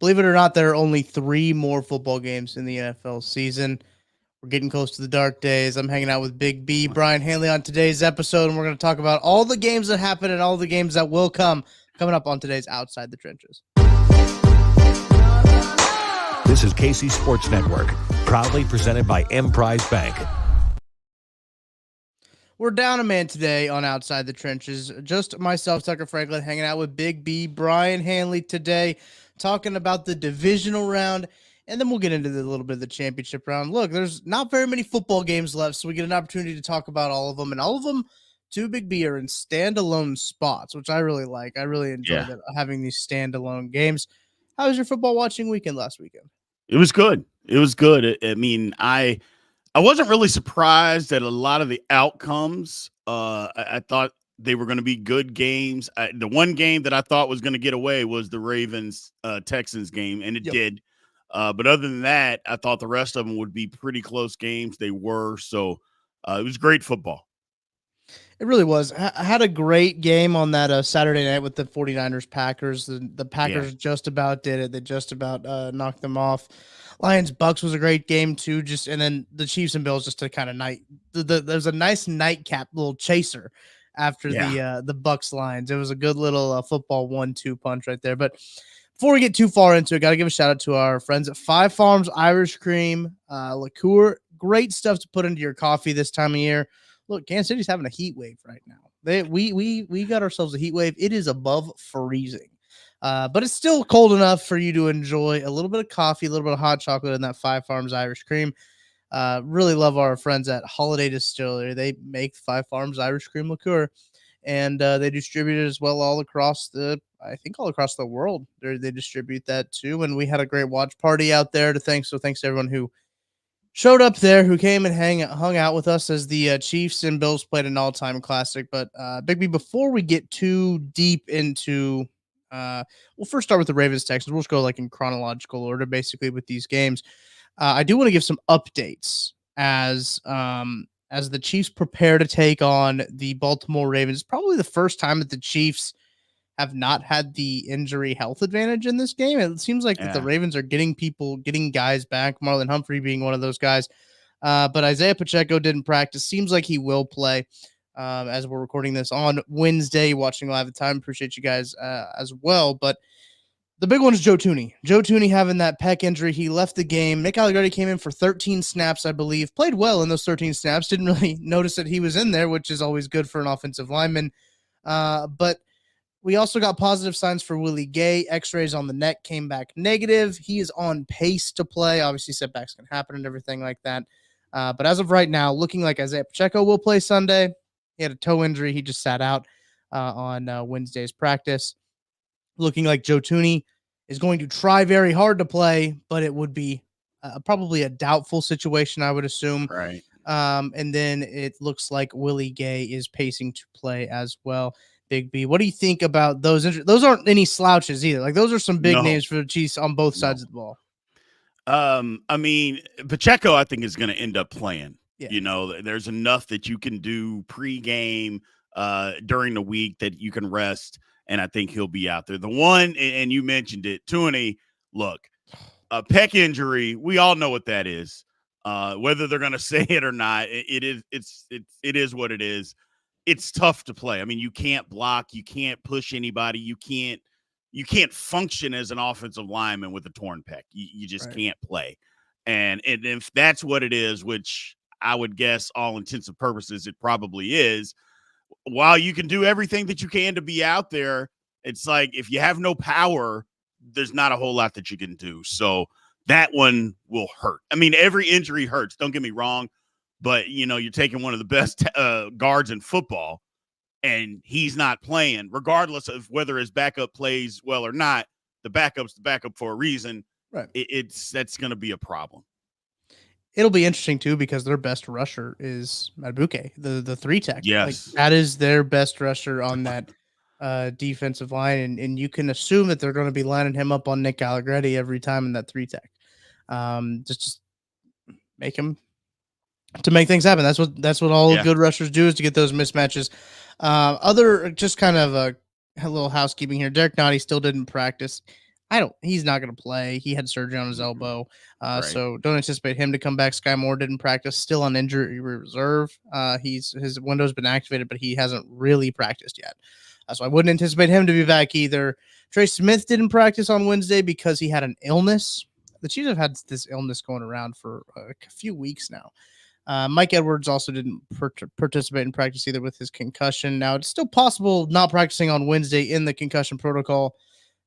Believe it or not, there are only 3 more football games in the NFL season. We're getting close to the dark days. I'm hanging out with Big B, Brien Hanley on today's episode, and we're going to talk about all the games that happened and all the games that will come coming up on today's Outside the Trenches. This is KC Sports Network, proudly presented by Emprise Bank. We're down a man today on Outside the Trenches. Just myself, Tucker Franklin, hanging out with Big B, Brien Hanley today, talking about the divisional round, and then we'll get into a little bit of the championship round. Look, there's not very many football games left, so we get an opportunity to talk about all of them, and all of them, to Big B, are in standalone spots, which I really like. I really enjoy having these standalone games. How was your football watching weekend last weekend? It was good. It was good. I mean, I wasn't really surprised at a lot of the outcomes. I thought they were going to be good games. The one game that I thought was going to get away was the Ravens-Texans game, and it did. But other than that, I thought the rest of them would be pretty close games. They were. So it was great football. It really was. I had a great game on that Saturday night with the 49ers-Packers. The Packers just about did it. They just about knocked them off. Lions-Bucks was a great game too. And then the Chiefs and Bills just a kind of there's a nice nightcap little chaser after the Bucks-Lions. It was a good little football 1-2 punch right there. But before we get too far into it, got to give a shout out to our friends at Five Farms Irish Cream Liqueur. Great stuff to put into your coffee this time of year. Look, Kansas City's having a heat wave right now. We got ourselves a heat wave. It is above freezing, but it's still cold enough for you to enjoy a little bit of coffee, a little bit of hot chocolate, and that Five Farms Irish Cream. Really love our friends at Holiday Distillery. They make Five Farms Irish Cream liqueur, and they distribute it as well all across the world. They distribute that too, and we had a great watch party out there. Thanks to everyone who showed up there, who came and hung out with us as the Chiefs and Bills played an all-time classic. But Big B, before we get too deep into, we'll first start with the Ravens-Texans. We'll just go like in chronological order, basically, with these games. I do want to give some updates as the Chiefs prepare to take on the Baltimore Ravens. It's probably the first time that the Chiefs have not had the injury health advantage in this game. It seems like that the Ravens are getting guys back, Marlon Humphrey being one of those guys. But Isaiah Pacheco didn't practice. Seems like he will play as we're recording this on Wednesday, watching live at the time. Appreciate you guys as well. But the big one is Joe Thuney. Joe Thuney having that pec injury. He left the game. Nick Allegretti came in for 13 snaps, I believe. Played well in those 13 snaps. Didn't really notice that he was in there, which is always good for an offensive lineman. But we also got positive signs for Willie Gay. X-rays on the neck came back negative. He is on pace to play. Obviously, setbacks can happen and everything like that. But as of right now, looking like Isaiah Pacheco will play Sunday. He had a toe injury. He just sat out on Wednesday's practice. Looking like Joe Thuney is going to try very hard to play, but it would be probably a doubtful situation, I would assume. Right. And then it looks like Willie Gay is pacing to play as well. Big B, what do you think about those? Those aren't any slouches either. Like, those are some big names for the Chiefs on both sides of the ball. I mean, Pacheco, I think, is going to end up playing. Yeah. You know, there's enough that you can do pregame during the week that you can rest, and I think he'll be out there. The one, and you mentioned it, Thuney, look, a pec injury, we all know what that is. Whether they're going to say it or not, it is what it is. It's tough to play. I mean, you can't block, you can't push anybody, you can't function as an offensive lineman with a torn pec. You just can't play. And if that's what it is, which I would guess all intents and purposes it probably is, while you can do everything that you can to be out there, it's like if you have no power, there's not a whole lot that you can do. So that one will hurt. I mean, every injury hurts. Don't get me wrong. But, you know, you're taking one of the best guards in football, and he's not playing, regardless of whether his backup plays well or not. The backup's the backup for a reason. Right. That's going to be a problem. It'll be interesting, too, because their best rusher is Madubuike, the 3-tech. Yes. Like, that is their best rusher on that defensive line, and you can assume that they're going to be lining him up on Nick Allegretti every time in that 3-tech. Just make him – to make things happen. That's what all good rushers do, is to get those mismatches. Other just kind of a little housekeeping here. Derek Nottie still didn't practice. He's not going to play. He had surgery on his elbow. Right. So don't anticipate him to come back. Sky Moore didn't practice, still on injury reserve. His window's been activated, but he hasn't really practiced yet. So I wouldn't anticipate him to be back either. Trey Smith didn't practice on Wednesday because he had an illness. The Chiefs have had this illness going around for a few weeks now. Mike Edwards also didn't participate in practice either with his concussion. Now, it's still possible not practicing on Wednesday in the concussion protocol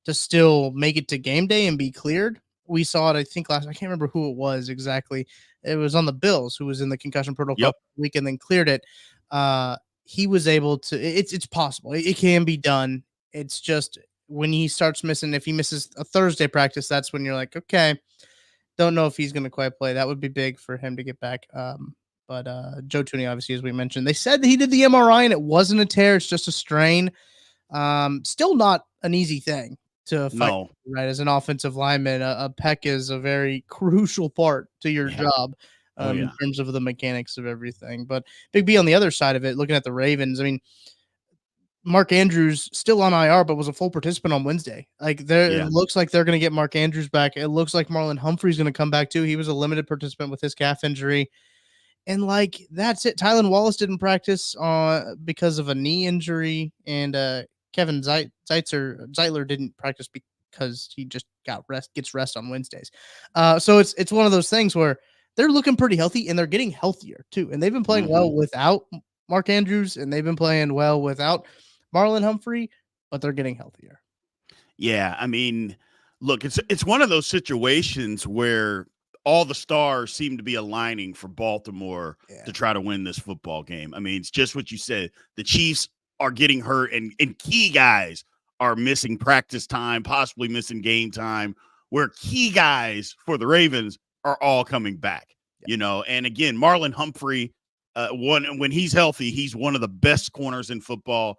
to still make it to game day and be cleared. We saw it, I think, I can't remember who it was exactly. It was on the Bills who was in the concussion protocol week and then cleared it. He was able to, it's possible. It can be done. It's just when he starts missing, if he misses a Thursday practice, that's when you're like, okay, don't know if he's going to quite play. That would be big for him to get back. But Joe Thuney, obviously, as we mentioned, they said that he did the MRI and it wasn't a tear. It's just a strain. Still not an easy thing to fight, right? As an offensive lineman, a pec is a very crucial part to your job in terms of the mechanics of everything. But Big B on the other side of it, looking at the Ravens, I mean, Mark Andrews still on IR, but was a full participant on Wednesday. It looks like they're going to get Mark Andrews back. It looks like Marlon Humphrey's going to come back too. He was a limited participant with his calf injury. And that's it. Tylan Wallace didn't practice because of a knee injury. And Kevin Zeitler didn't practice because he just gets rest on Wednesdays. So it's one of those things where they're looking pretty healthy and they're getting healthier too. And they've been playing well without Mark Andrews and they've been playing well without Marlon Humphrey, but they're getting healthier. Yeah, I mean, look, it's one of those situations where all the stars seem to be aligning for Baltimore to try to win this football game. I mean, it's just what you said. The Chiefs are getting hurt and key guys are missing practice time, possibly missing game time, where key guys for the Ravens are all coming back, and again, Marlon Humphrey, when he's healthy, he's one of the best corners in football.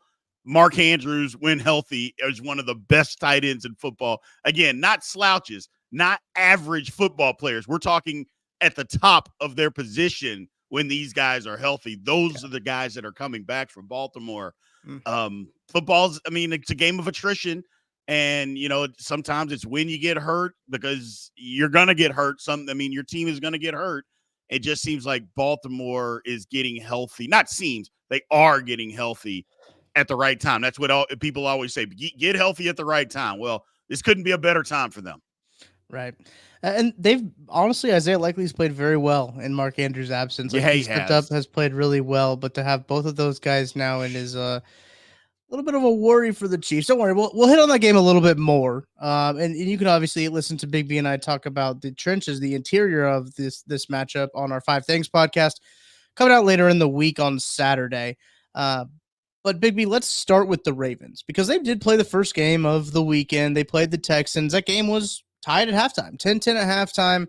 Mark Andrews, when healthy, is one of the best tight ends in football. Again, not slouches, not average football players. We're talking at the top of their position when these guys are healthy. Those are the guys that are coming back from Baltimore. Football's, I mean, it's a game of attrition. And, sometimes it's when you get hurt because you're going to get hurt. Your team is going to get hurt. It just seems like Baltimore is getting healthy. Not seems, they are getting healthy at the right time. That's what people always say, get healthy at the right time. Well, this couldn't be a better time for them. Right. And they've honestly, Isaiah Leckey's played very well in Mark Andrews' absence. He stepped up, has played really well, but to have both of those guys now in is a little bit of a worry for the Chiefs. Don't worry, we'll hit on that game a little bit more. And you can obviously listen to Big B and I talk about the trenches, the interior of this matchup on our 5 Things podcast coming out later in the week on Saturday. But Big B, let's start with the Ravens because they did play the first game of the weekend. They played the Texans. That game was tied at halftime, 10-10 at halftime.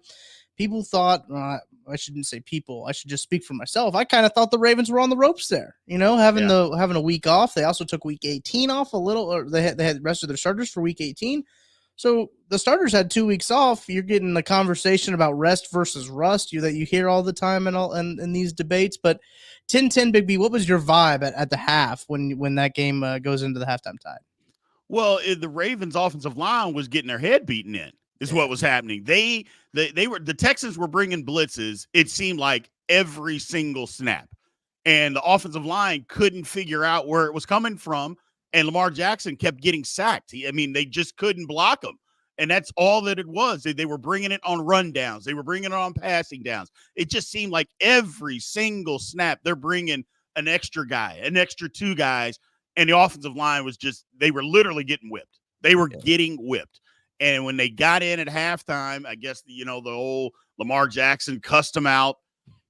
People thought, I shouldn't say people, I should just speak for myself. I kind of thought the Ravens were on the ropes there, having a week off. They also took week 18 off a little, or they had the rest of their starters for week 18. So the starters had 2 weeks off. You're getting a conversation about rest versus rust that you hear all the time in these debates. But 10-10, Big B, what was your vibe at the half when that game goes into the halftime tie? Well, the Ravens offensive line was getting their head beaten in. Is what was happening. The Texans were bringing blitzes. It seemed like every single snap, and the offensive line couldn't figure out where it was coming from. And Lamar Jackson kept getting sacked. They just couldn't block him, and that's all that it was. They were bringing it on rundowns. They were bringing it on passing downs. It just seemed like every single snap they're bringing an extra guy, an extra 2 guys, and the offensive line was they were literally getting whipped. They were getting whipped. And when they got in at halftime, I guess, the old Lamar Jackson cussed them out,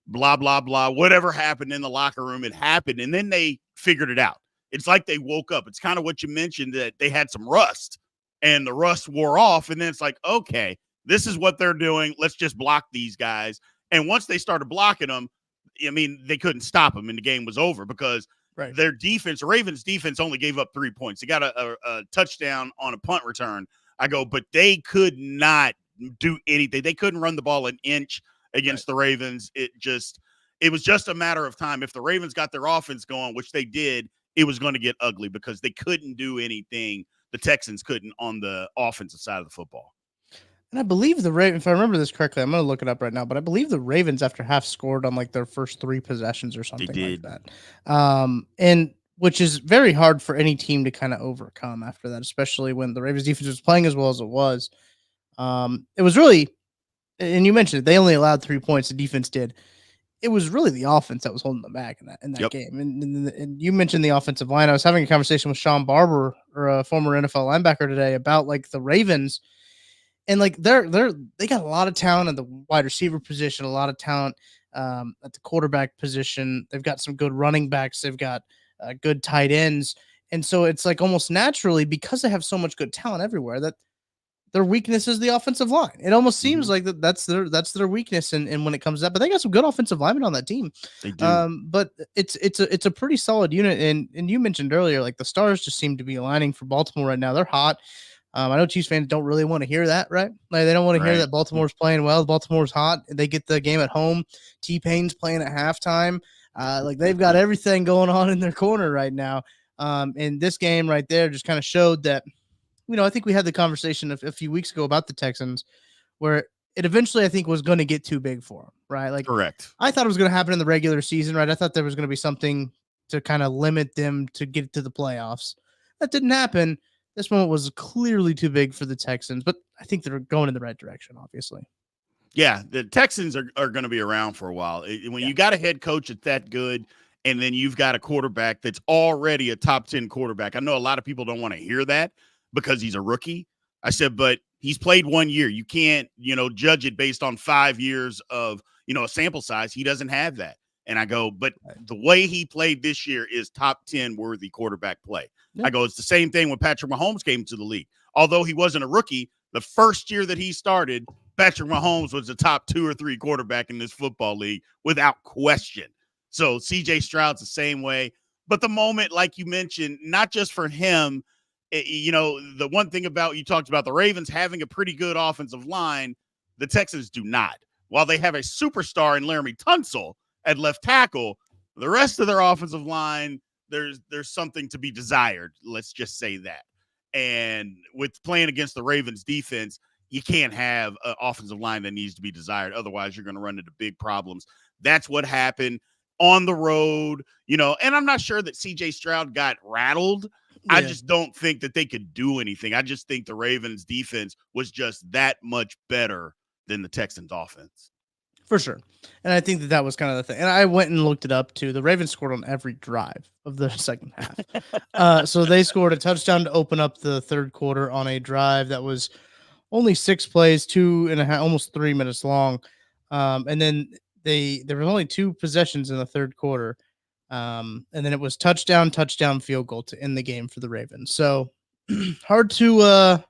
blah, blah, blah. Whatever happened in the locker room, it happened. And then they figured it out. It's like they woke up. It's kind of what you mentioned, that they had some rust and the rust wore off. And then it's like, okay, this is what they're doing. Let's just block these guys. And once they started blocking them, they couldn't stop them and the game was over because their defense, the Ravens defense, only gave up 3 points. They got a touchdown on a punt return. But they could not do anything. They couldn't run the ball an inch against the Ravens. It was just a matter of time. If the Ravens got their offense going, which they did, it was going to get ugly because they couldn't do anything the Texans couldn't on the offensive side of the football. And I believe the Ravens, if I remember this correctly, I'm going to look it up right now, but I believe the Ravens after half scored on like their first 3 possessions or something like that. And which is very hard for any team to kind of overcome after that, especially when the Ravens defense was playing as well as it was. It was really, and you mentioned it, they only allowed 3 points. The defense did. It was really the offense that was holding them back in that game. And you mentioned the offensive line. I was having a conversation with Sean Barber, or a former NFL linebacker, today about like the Ravens. And like they got a lot of talent at the wide receiver position, a lot of talent at the quarterback position. They've got some good running backs. They've got good tight ends. And so it's like almost naturally, because they have so much good talent everywhere, that their weakness is the offensive line. It almost seems like that's their weakness. And when it comes to that, but they got some good offensive linemen on that team. They do. But it's a pretty solid unit. And you mentioned earlier, like the stars just seem to be aligning for Baltimore right now. They're hot. I know Chiefs fans don't really want to hear that, right? Like they don't want to hear that Baltimore's playing well. Baltimore's hot. They get the game at home. T-Pain's playing at halftime. Like they've got everything going on in their corner right now. And this game right there just kind of showed that, I think we had the conversation a few weeks ago about the Texans, where it eventually, I think, was going to get too big for them, right? Like, correct. I thought it was going to happen in the regular season, right? I thought there was going to be something to kind of limit them to get to the playoffs. That didn't happen. This moment was clearly too big for the Texans, but I think they're going in the right direction, obviously. Yeah, the Texans are going to be around for a while. When you got a head coach that's that good, and then you've got a quarterback that's already a top 10 quarterback. I know a lot of people don't want to hear that because he's a rookie. I said, but he's played 1 year. You can't, judge it based on 5 years of, a sample size. He doesn't have that. And I go, but the way he played this year is top 10 worthy quarterback play. Yeah. I go, it's the same thing when Patrick Mahomes came to the league. Although he wasn't a rookie, the first year that he started, Patrick Mahomes was the top 2 or 3 quarterback in this football league without question. So CJ Stroud's the same way. But the moment, like you mentioned, not just for him, the one thing about, you talked about the Ravens having a pretty good offensive line, the Texans do not. While they have a superstar in Laramie Tunsil at left tackle, the rest of their offensive line, there's something to be desired. Let's just say that. And with playing against the Ravens defense, you can't have an offensive line that needs to be desired. Otherwise, you're going to run into big problems. That's what happened on the road, and I'm not sure that CJ Stroud got rattled. Yeah. I just don't think that they could do anything. I just think the Ravens defense was just that much better than the Texans offense. For sure. And I think that was kind of the thing. And I went and looked it up too. The Ravens scored on every drive of the second half. So they scored a touchdown to open up the third quarter on a drive that was only 6 plays, 2.5, almost 3 minutes long. And then there were only 2 possessions in the third quarter. And then it was touchdown, field goal to end the game for the Ravens. So hard to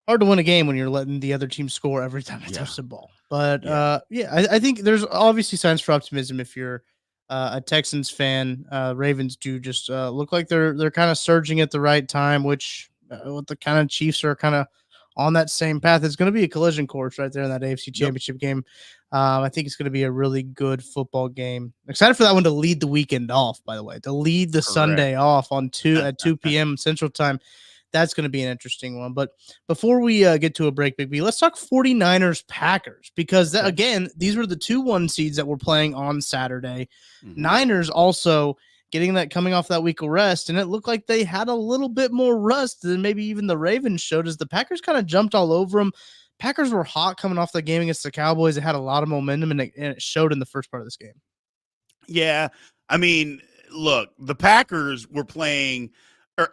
win a game when you're letting the other team score every time they touch the ball. But I think there's obviously signs for optimism if you're a Texans fan. Ravens do just look like they're kind of surging at the right time, which with the kind of Chiefs are kind of on that same path. It's going to be a collision course right there in that AFC Championship game. I think it's going to be a really good football game. Excited for that one to lead the weekend off, by the way, to lead the Sunday off at 2 p.m. Central Time. That's going to be an interesting one. But before we get to a break, Big B, let's talk 49ers Packers, because again, these were the 2-1 seeds that were playing on Saturday. Mm-hmm. Niners also getting that coming off that week of rest, and it looked like they had a little bit more rust than maybe even the Ravens showed, as the Packers kind of jumped all over them. Packers were hot coming off the game against the Cowboys. It had a lot of momentum, and it showed in the first part of this game. Yeah, I mean, look, the Packers were playing –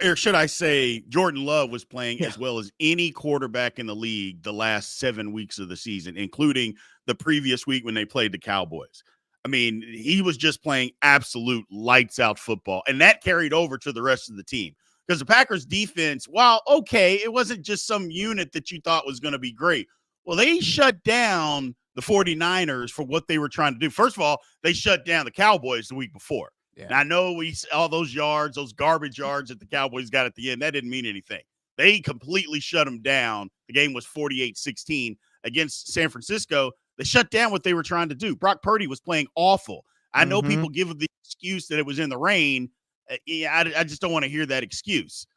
or should I say Jordan Love was playing as well as any quarterback in the league the last 7 weeks of the season, including the previous week when they played the Cowboys. I mean, he was just playing absolute lights out football, and that carried over to the rest of the team, because the Packers defense, while okay, it wasn't just some unit that you thought was going to be great. Well, they shut down the 49ers for what they were trying to do. First of all, they shut down the Cowboys the week before. Yeah. And I know all those yards, those garbage yards that the Cowboys got at the end, that didn't mean anything. They completely shut them down. The game was 48-16 against San Francisco. They shut down what they were trying to do. Brock Purdy was playing awful. I know people give the excuse that it was in the rain. I just don't want to hear that excuse.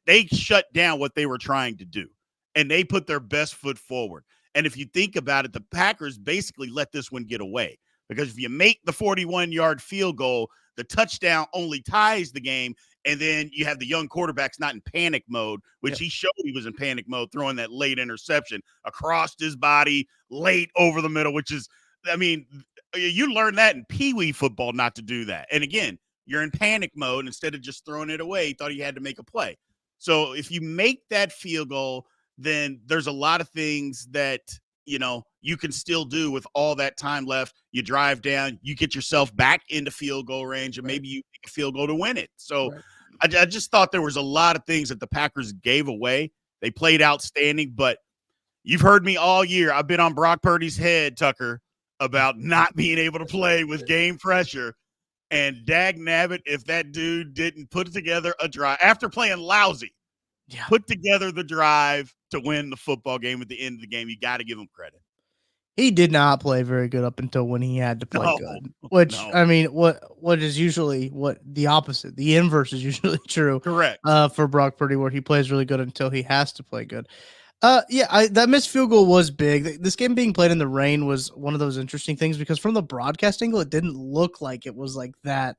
they shut down what they were trying to do, and they put their best foot forward. And if you think about it, the Packers basically let this one get away, because if you make the 41-yard field goal, the touchdown only ties the game. And then you have the young quarterbacks not in panic mode, which he showed he was in panic mode, throwing that late interception across his body, late over the middle, which is, I mean, you learn that in Pee-wee football not to do that. And again, you're in panic mode. Instead of just throwing it away, he thought he had to make a play. So if you make that field goal, then there's a lot of things that, you can still do with all that time left. You drive down, you get yourself back into field goal range, and maybe you make a field goal to win it. So I just thought there was a lot of things that the Packers gave away. They played outstanding, but you've heard me all year. I've been on Brock Purdy's head, Tucker, about not being able to play with game pressure. And dag nabbit, if that dude didn't put together a drive after playing lousy, put together the drive to win the football game at the end of the game, you got to give him credit. He did not play very good up until when he had to play good, which I mean, what is usually what the opposite, the inverse is usually true. Correct. For Brock Purdy, where he plays really good until he has to play good. That missed field goal was big. This game being played in the rain was one of those interesting things, because from the broadcast angle, it didn't look like it was like that.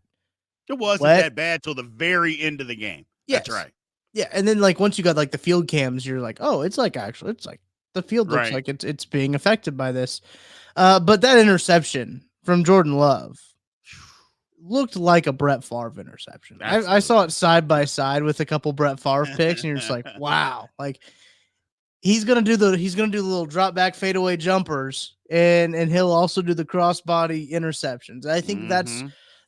It wasn't that bad till the very end of the game. Yes. That's right. Yeah, and then like once you got like the field cams, you're like, oh, it's like the field looks like it's being affected by this. But that interception from Jordan Love looked like a Brett Favre interception. I saw it side by side with a couple Brett Favre picks, and you're just like, wow, like he's gonna do the little drop back fadeaway jumpers, and he'll also do the crossbody interceptions. I think that's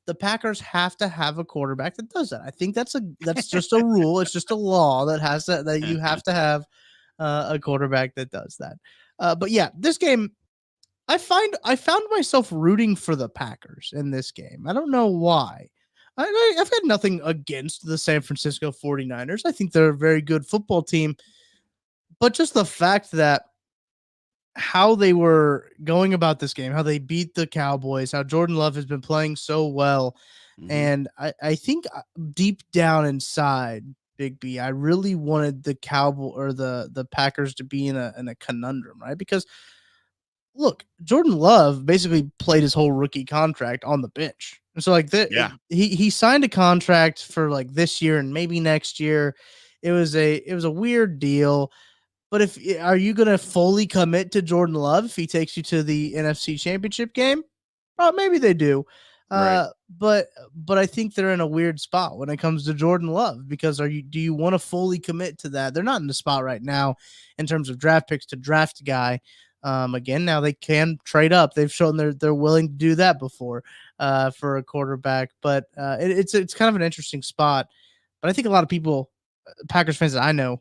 the Packers have to have a quarterback that does that. I think that's just a rule. It's just a law that you have to have a quarterback that does that. But yeah, this game, I found myself rooting for the Packers in this game. I don't know why. I've got nothing against the San Francisco 49ers. I think they're a very good football team, but just the fact that how they were going about this game, how they beat the Cowboys, how Jordan Love has been playing so well. And I think deep down inside, Big B, I really wanted the the Packers to be in a conundrum, right? Because look, Jordan Love basically played his whole rookie contract on the bench. And so like he signed a contract for like this year and maybe next year. It was a weird deal. But are you going to fully commit to Jordan Love if he takes you to the NFC Championship game? Well, maybe they do. Right. But I think they're in a weird spot when it comes to Jordan Love, because do you want to fully commit to that? They're not in the spot right now in terms of draft picks to draft a guy. Again, now they can trade up. They've shown they're willing to do that before for a quarterback. But it's kind of an interesting spot. But I think a lot of people, Packers fans that I know,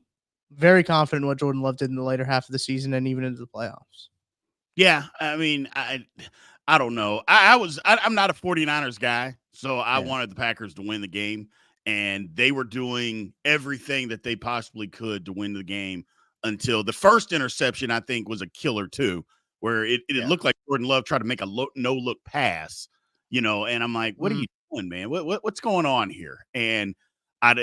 very confident in what Jordan Love did in the later half of the season and even into the playoffs. Yeah, I mean, I don't know. I'm not a 49ers guy, so I wanted the Packers to win the game, and they were doing everything that they possibly could to win the game until the first interception, I think, was a killer too, where it looked like Jordan Love tried to make a no-look pass, and I'm like, what are you doing, man? What's going on here? And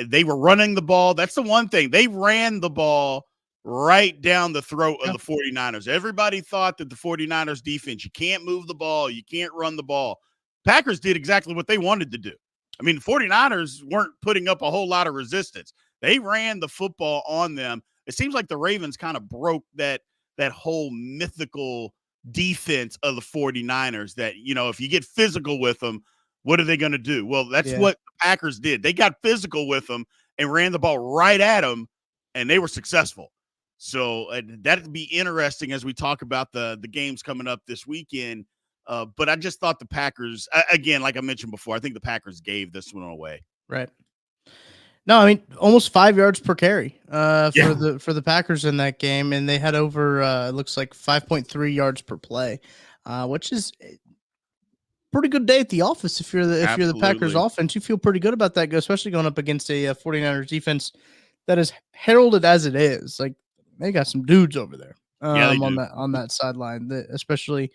they were running the ball. That's the one thing. They ran the ball right down the throat of the 49ers. Everybody thought that the 49ers defense, you can't move the ball, you can't run the ball. Packers did exactly what they wanted to do. I mean, the 49ers weren't putting up a whole lot of resistance. They ran the football on them. It seems like the Ravens kind of broke that whole mythical defense of the 49ers that, if you get physical with them, what are they going to do? Well, that's what the Packers did. They got physical with them and ran the ball right at them, and they were successful. So that'd be interesting as we talk about the games coming up this weekend. But I just thought the Packers, again, like I mentioned before, I think the Packers gave this one away. Right. No, I mean, almost 5 yards per carry for the Packers in that game, and they had over it looks like 5.3 yards per play, which is pretty good day at the office if you're the Packers offense. You feel pretty good about that, especially going up against a 49ers defense that is heralded as it is. Like, they got some dudes over there on that sideline, especially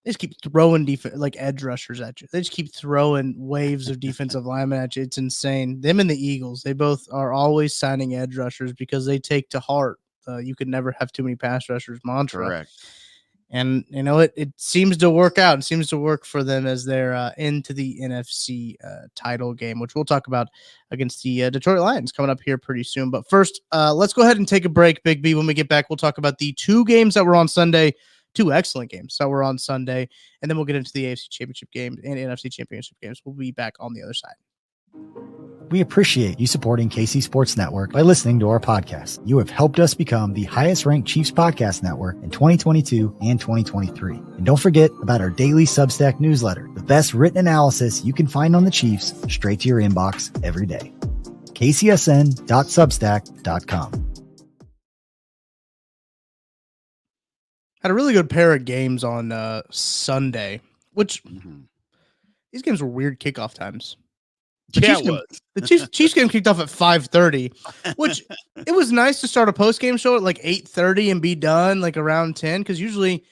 They just keep throwing like edge rushers at you. They just keep throwing waves of defensive linemen at you. It's insane. Them and the Eagles, they both are always signing edge rushers because they take to heart you could never have too many pass rushers mantra. Correct. And, it seems to work out. It seems to work for them as they're into the NFC title game, which we'll talk about against the Detroit Lions coming up here pretty soon. But first, let's go ahead and take a break, Big B. When we get back, we'll talk about the two games that were on Sunday, two excellent games that were on Sunday, and then we'll get into the AFC Championship game and NFC Championship games. We'll be back on the other side. We appreciate you supporting KC Sports Network by listening to our podcast. You have helped us become the highest-ranked Chiefs podcast network in 2022 and 2023. And don't forget about our daily Substack newsletter, the best written analysis you can find on the Chiefs straight to your inbox every day. kcsn.substack.com. Had a really good pair of games on Sunday, which these games were weird kickoff times. The Chiefs game kicked off at 5:30, which it was nice to start a post game show at like 8:30 and be done like around 10. Because usually,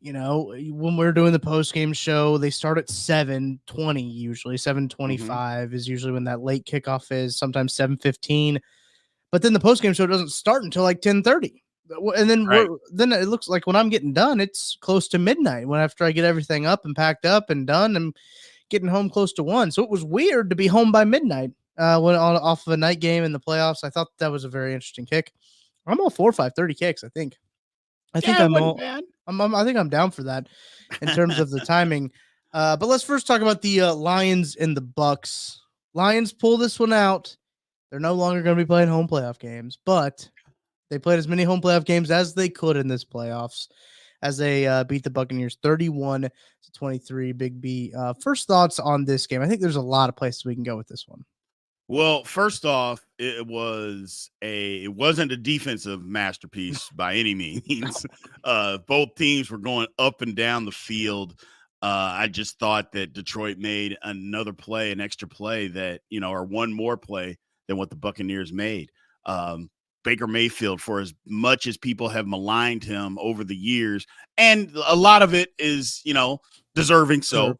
when we're doing the post game show, they start at 7:20. Usually 7:25 is usually when that late kickoff is. Sometimes 7:15, but then the post game show doesn't start until like 10:30. And then then it looks like when I'm getting done, it's close to midnight. When after I get everything up and packed up and done, and getting home close to 1. So it was weird to be home by midnight off of a night game in the playoffs. I thought that was a very interesting kick. I'm all for 5:30 kicks. I think I'm down for that in terms of the timing. But let's first talk about the Lions and the Bucs. Lions pull this one out. They're no longer going to be playing home playoff games, but they played as many home playoff games as they could in this playoffs, as they beat the Buccaneers 31-23. Big B. First thoughts on this game? I think there's a lot of places we can go with this one. Well, first off, it wasn't a defensive masterpiece by any means. Both teams were going up and down the field. I just thought that Detroit made another play, an extra play that, or one more play than what the Buccaneers made. Baker Mayfield, for as much as people have maligned him over the years, and a lot of it is, deserving. So,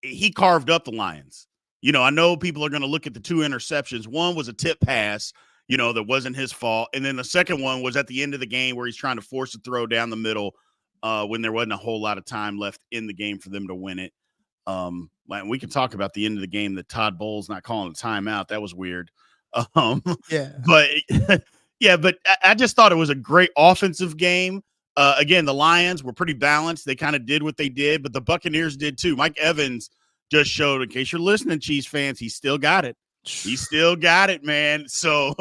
he carved up the Lions. I know people are going to look at the two interceptions. One was a tip pass, that wasn't his fault. And then the second one was at the end of the game where he's trying to force a throw down the middle when there wasn't a whole lot of time left in the game for them to win it. We can talk about the end of the game that Todd Bowles not calling a timeout. That was weird. But I just thought it was a great offensive game. Again, the Lions were pretty balanced. They kind of did what they did, but the Buccaneers did too. Mike Evans just showed, in case you're listening, Chiefs fans, he still got it. He still got it, man. So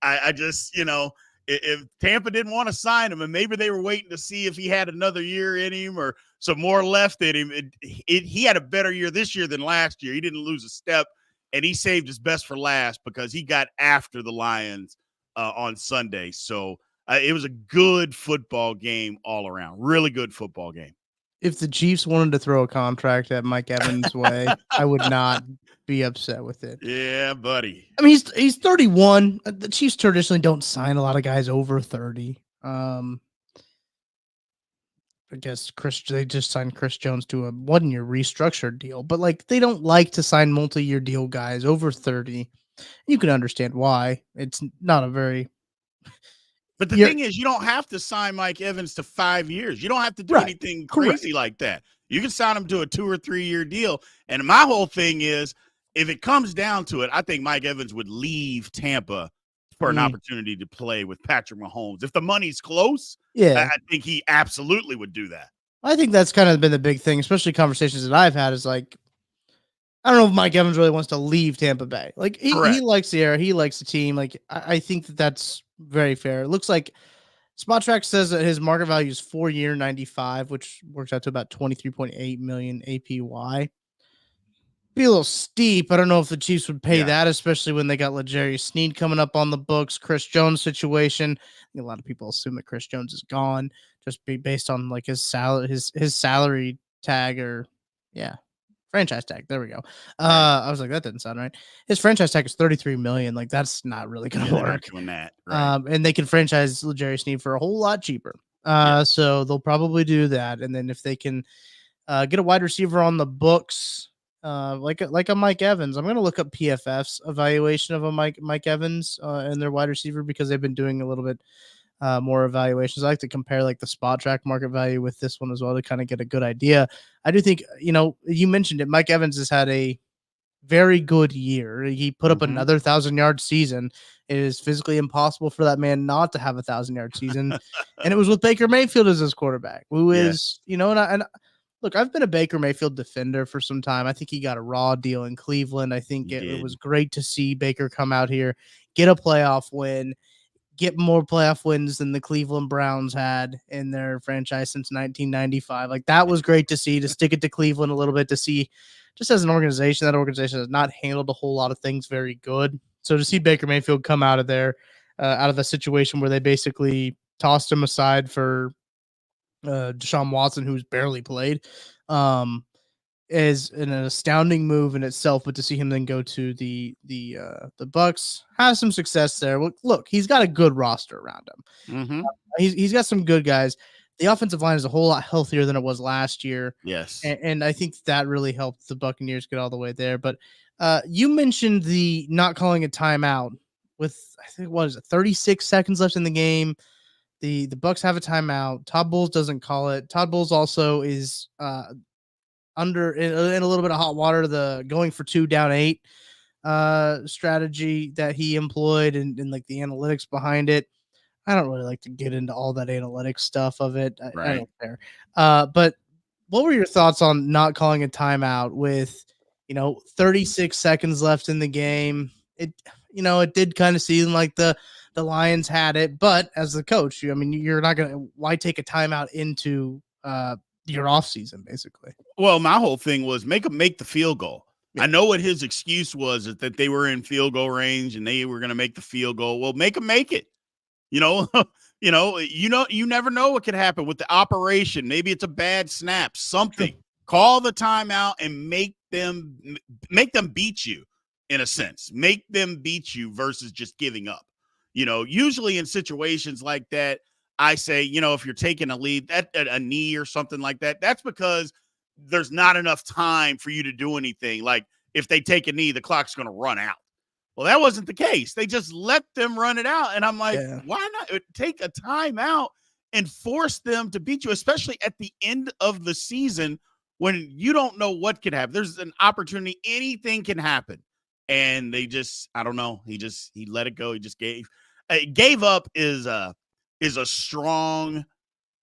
I just, if Tampa didn't want to sign him and maybe they were waiting to see if he had another year in him or some more left in him, he had a better year this year than last year. He didn't lose a step. And he saved his best for last because he got after the Lions on Sunday. So it was a good football game all around. Really good football game. If the Chiefs wanted to throw a contract at Mike Evans' way, I would not be upset with it. Yeah, buddy. I mean, he's 31. The Chiefs traditionally don't sign a lot of guys over 30. I guess they just signed Chris Jones to a 1-year restructured deal, but they don't like to sign multi-year deal guys over 30. You can understand why. It's not a very. But the thing is, you don't have to sign Mike Evans to 5 years. You don't have to do anything crazy like that. You can sign him to a 2 or 3 year deal. And my whole thing is, if it comes down to it, I think Mike Evans would leave Tampa for an opportunity to play with Patrick Mahomes. If the money's close, I think he absolutely would do that. I think that's kind of been the big thing, especially conversations that I've had, is I don't know if Mike Evans really wants to leave Tampa Bay. He likes the area, he likes the team. I think that's very fair. It looks like SpotTrack says that his market value is 4-year 95, which works out to about 23.8 million APY. Be a little steep. I don't know if the Chiefs would pay that, especially when they got L'Jarius Sneed coming up on the books. Chris Jones situation. I think a lot of people assume that Chris Jones is gone, just based on his salary tag franchise tag. There we go. I was like, that didn't sound right. His franchise tag is 33 million. That's not really going to work. Doing that, right. And they can franchise L'Jarius Sneed for a whole lot cheaper. So they'll probably do that. And then if they can get a wide receiver on the books, like a Mike Evans, I'm going to look up PFF's evaluation of a Mike Evans and their wide receiver, because they've been doing a little bit more evaluations. I like to compare like the spot track market value with this one as well to kind of get a good idea. I do think, you mentioned it, Mike Evans has had a very good year. He put up another 1,000-yard season. It is physically impossible for that man not to have a 1,000-yard season. And it was with Baker Mayfield as his quarterback, who is, and look, I've been a Baker Mayfield defender for some time. I think he got a raw deal in Cleveland. I think it was great to see Baker come out here, get a playoff win, get more playoff wins than the Cleveland Browns had in their franchise since 1995. Like, that was great to see, to stick it to Cleveland a little bit, to see just as an organization, that organization has not handled a whole lot of things very good. So to see Baker Mayfield come out of there, out of the situation where they basically tossed him aside for Deshaun Watson, who's barely played, is an astounding move in itself. But to see him then go to the Bucks, has some success there. Look, he's got a good roster around him. He's got some good guys. The offensive line is a whole lot healthier than it was last year. Yes. And I think that really helped the Buccaneers get all the way there. But you mentioned the not calling a timeout with, I think, 36 seconds left in the game. The Bucks have a timeout. Todd Bowles doesn't call it. Todd Bowles also is under in a little bit of hot water, the going for 2 down 8 strategy that he employed, and like the analytics behind it. I don't really like to get into all that analytics stuff of it. I don't care. But what were your thoughts on not calling a timeout with, 36 seconds left in the game? It did kind of seem like the Lions had it, but as the coach, you're not going to, why take a timeout into your off season, basically? Well, my whole thing was make the field goal. Yeah. I know what his excuse was, is that they were in field goal range and they were going to make the field goal. Well, make them make it. You never know what could happen with the operation. Maybe it's a bad snap, something. Sure. Call the timeout and make them beat you, in a sense. Make them beat you versus just giving up. Usually in situations like that, I say, if you're taking a lead, at a knee or something like that, that's because there's not enough time for you to do anything. Like, if they take a knee, the clock's going to run out. Well, that wasn't the case. They just let them run it out. And I'm like, why not take a timeout and force them to beat you, especially at the end of the season when you don't know what could happen. There's an opportunity. Anything can happen. And they just, I don't know. He let it go. He just gave up is a strong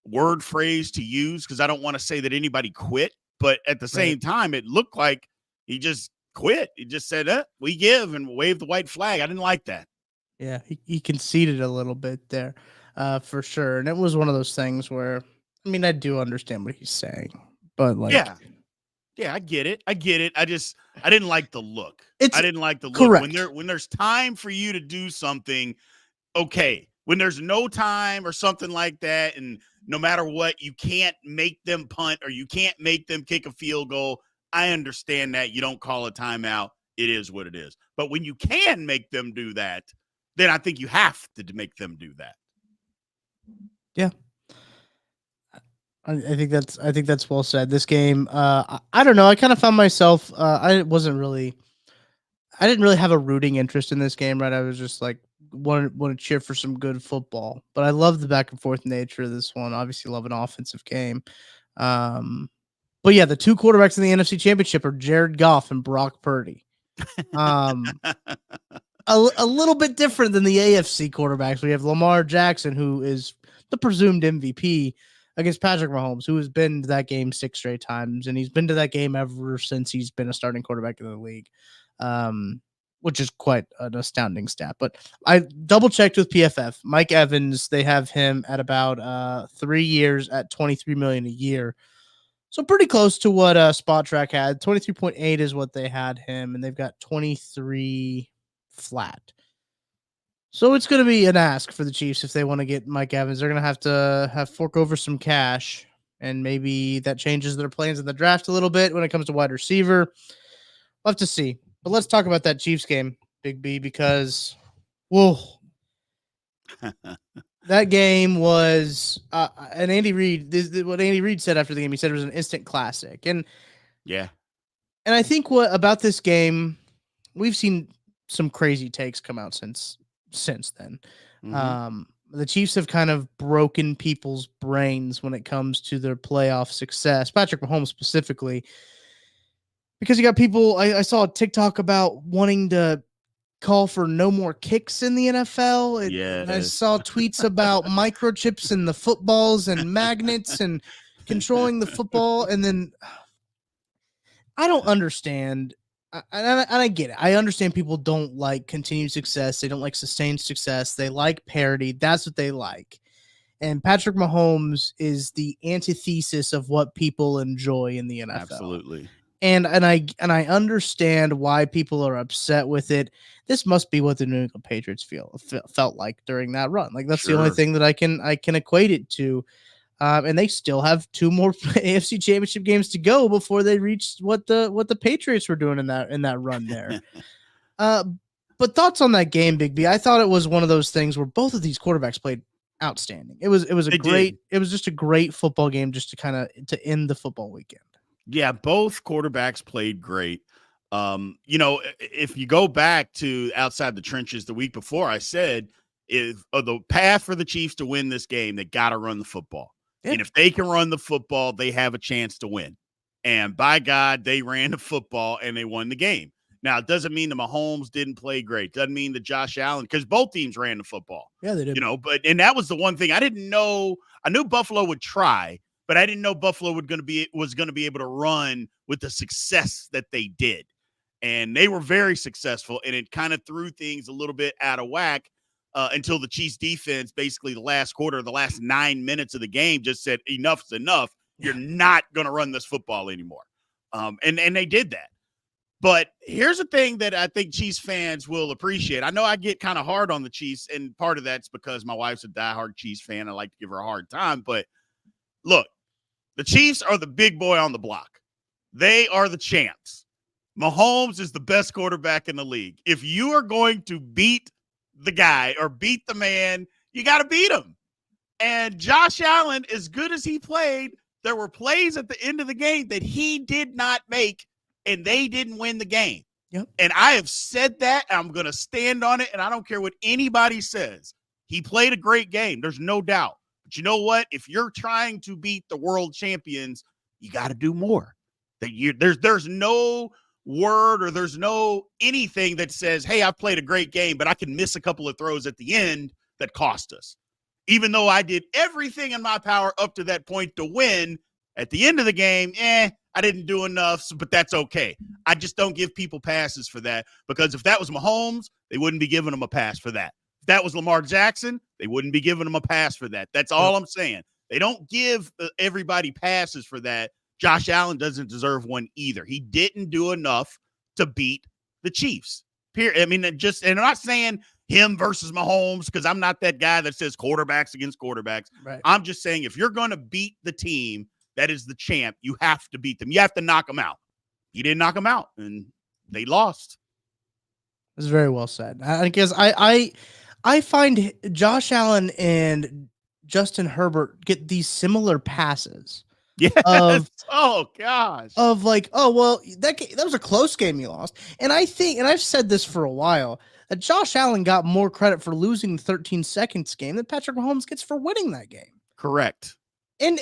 word phrase to use, because I don't want to say that anybody quit. But at the same time, it looked like he just quit. He just said, we give, and waved the white flag. I didn't like that. Yeah, he conceded a little bit there, for sure. And it was one of those things where, I do understand what he's saying, but like, yeah, I get it. I didn't like the look. I didn't like the look. Correct. When there's time for you to do something, okay. When there's no time or something like that, and no matter what, you can't make them punt or you can't make them kick a field goal, I understand that. You don't call a timeout. It is what it is. But when you can make them do that, then I think you have to make them do that. Yeah. I think that's well said. This game, I don't know. I kind of found myself, I didn't really have a rooting interest in this game, right? I was just like, want to cheer for some good football, but I love the back and forth nature of this one. Obviously love an offensive game. But yeah, the two quarterbacks in the NFC Championship are Jared Goff and Brock Purdy. A little bit different than the AFC quarterbacks. We have Lamar Jackson, who is the presumed MVP, against Patrick Mahomes, who has been to that game 6 straight times, and he's been to that game ever since he's been a starting quarterback in the league, which is quite an astounding stat. But I double-checked with PFF. Mike Evans, they have him at about 3 years at $23 million a year. So pretty close to what Spot Track had. 23.8 is what they had him, and they've got 23 flat. So it's going to be an ask for the Chiefs if they want to get Mike Evans. They're going to have fork over some cash, and maybe that changes their plans in the draft a little bit when it comes to wide receiver. We'll have to see. But let's talk about that Chiefs game, Big B, because, whoa. That game was, and Andy Reid. What Andy Reid said after the game, he said it was an instant classic, and Yeah. I think what about this game, we've seen some crazy takes come out since then. The Chiefs have kind of broken people's brains when it comes to their playoff success. Patrick Mahomes specifically, because you got people. I saw a TikTok about wanting to call for no more kicks in the NFL. I Yes. saw tweets about microchips in the footballs and magnets and controlling the football. And then I don't understand. And I get it. I understand people don't like continued success. They don't like sustained success. They like parity. That's what they like. And Patrick Mahomes is the antithesis of what people enjoy in the NFL. Absolutely. And I understand why people are upset with it. This must be what the New England Patriots felt like during that run. Like that's the only thing that I can equate it to. And they still have 2 more AFC Championship games to go before they reach what the Patriots were doing in that run there. But thoughts on that game, Big B? I thought it was one of those things where both of these quarterbacks played outstanding. It was just a great football game just to kind of to end the football weekend. Yeah, both quarterbacks played great. If you go back to outside the trenches the week before, I said the path for the Chiefs to win this game, they got to run the football. Yeah. And if they can run the football, they have a chance to win. And by God, they ran the football and they won the game. Now, it doesn't mean the Mahomes didn't play great. Doesn't mean that Josh Allen, because both teams ran the football. Yeah, they did. And that was the one thing I didn't know. I knew Buffalo would try, but I didn't know Buffalo was going to be able to run with the success that they did. And they were very successful, and it kind of threw things a little bit out of whack until the Chiefs defense, basically the last quarter, the last 9 minutes of the game, just said, enough's enough. You're not going to run this football anymore. And they did that. But here's the thing that I think Chiefs fans will appreciate. I know I get kind of hard on the Chiefs, and part of that's because my wife's a diehard Chiefs fan. I like to give her a hard time, but look, the Chiefs are the big boy on the block. They are the champs. Mahomes is the best quarterback in the league. If you are going to beat the guy or beat the man, you got to beat him. And Josh Allen, as good as he played, there were plays at the end of the game that he did not make, and they didn't win the game. Yep. And I have said that, and I'm going to stand on it, and I don't care what anybody says. He played a great game. There's no doubt. But you know what? If you're trying to beat the world champions, you got to do more. There's no word or there's no anything that says, hey, I've played a great game, but I can miss a couple of throws at the end that cost us. Even though I did everything in my power up to that point to win, at the end of the game, I didn't do enough, but that's okay. I just don't give people passes for that, because if that was Mahomes, they wouldn't be giving him a pass for that. If that was Lamar Jackson, they wouldn't be giving him a pass for that. That's all I'm saying. They don't give everybody passes for that. Josh Allen doesn't deserve one either. He didn't do enough to beat the Chiefs. I mean, and I'm not saying him versus Mahomes, because I'm not that guy that says quarterbacks against quarterbacks. Right. I'm just saying if you're going to beat the team that is the champ, you have to beat them. You have to knock them out. He didn't knock them out, and they lost. That's very well said. Because I find Josh Allen and Justin Herbert get these similar passes. Yes. Oh gosh. Of like, oh well, that was a close game you lost. And I think, and I've said this for a while, that Josh Allen got more credit for losing the 13 seconds game than Patrick Mahomes gets for winning that game. Correct. And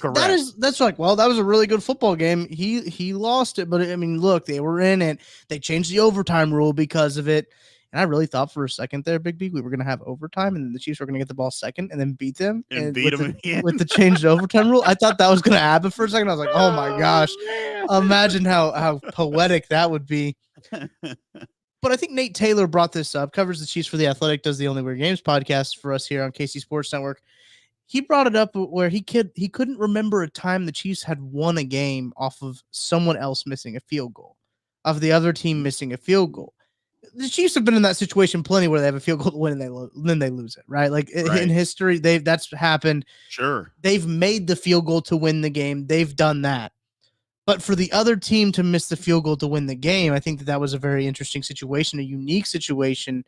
that's like, well, that was a really good football game. He lost it, but I mean, look, they were in it. They changed the overtime rule because of it. And I really thought for a second there, Big B, we were going to have overtime, and then the Chiefs were going to get the ball second and then beat them and beat them again with the changed overtime rule. I thought that was going to happen for a second. I was like, oh my gosh, imagine how poetic that would be. But I think Nate Taylor brought this up, covers the Chiefs for The Athletic, does the Only Weird Games podcast for us here on KC Sports Network. He brought it up where he couldn't remember a time the Chiefs had won a game off of someone else missing a field goal, of the other team missing a field goal. The Chiefs have been in that situation plenty where they have a field goal to win and then they lose it, right? Like in history, that's happened. Sure. They've made the field goal to win the game. They've done that. But for the other team to miss the field goal to win the game, I think that was a very interesting situation, a unique situation.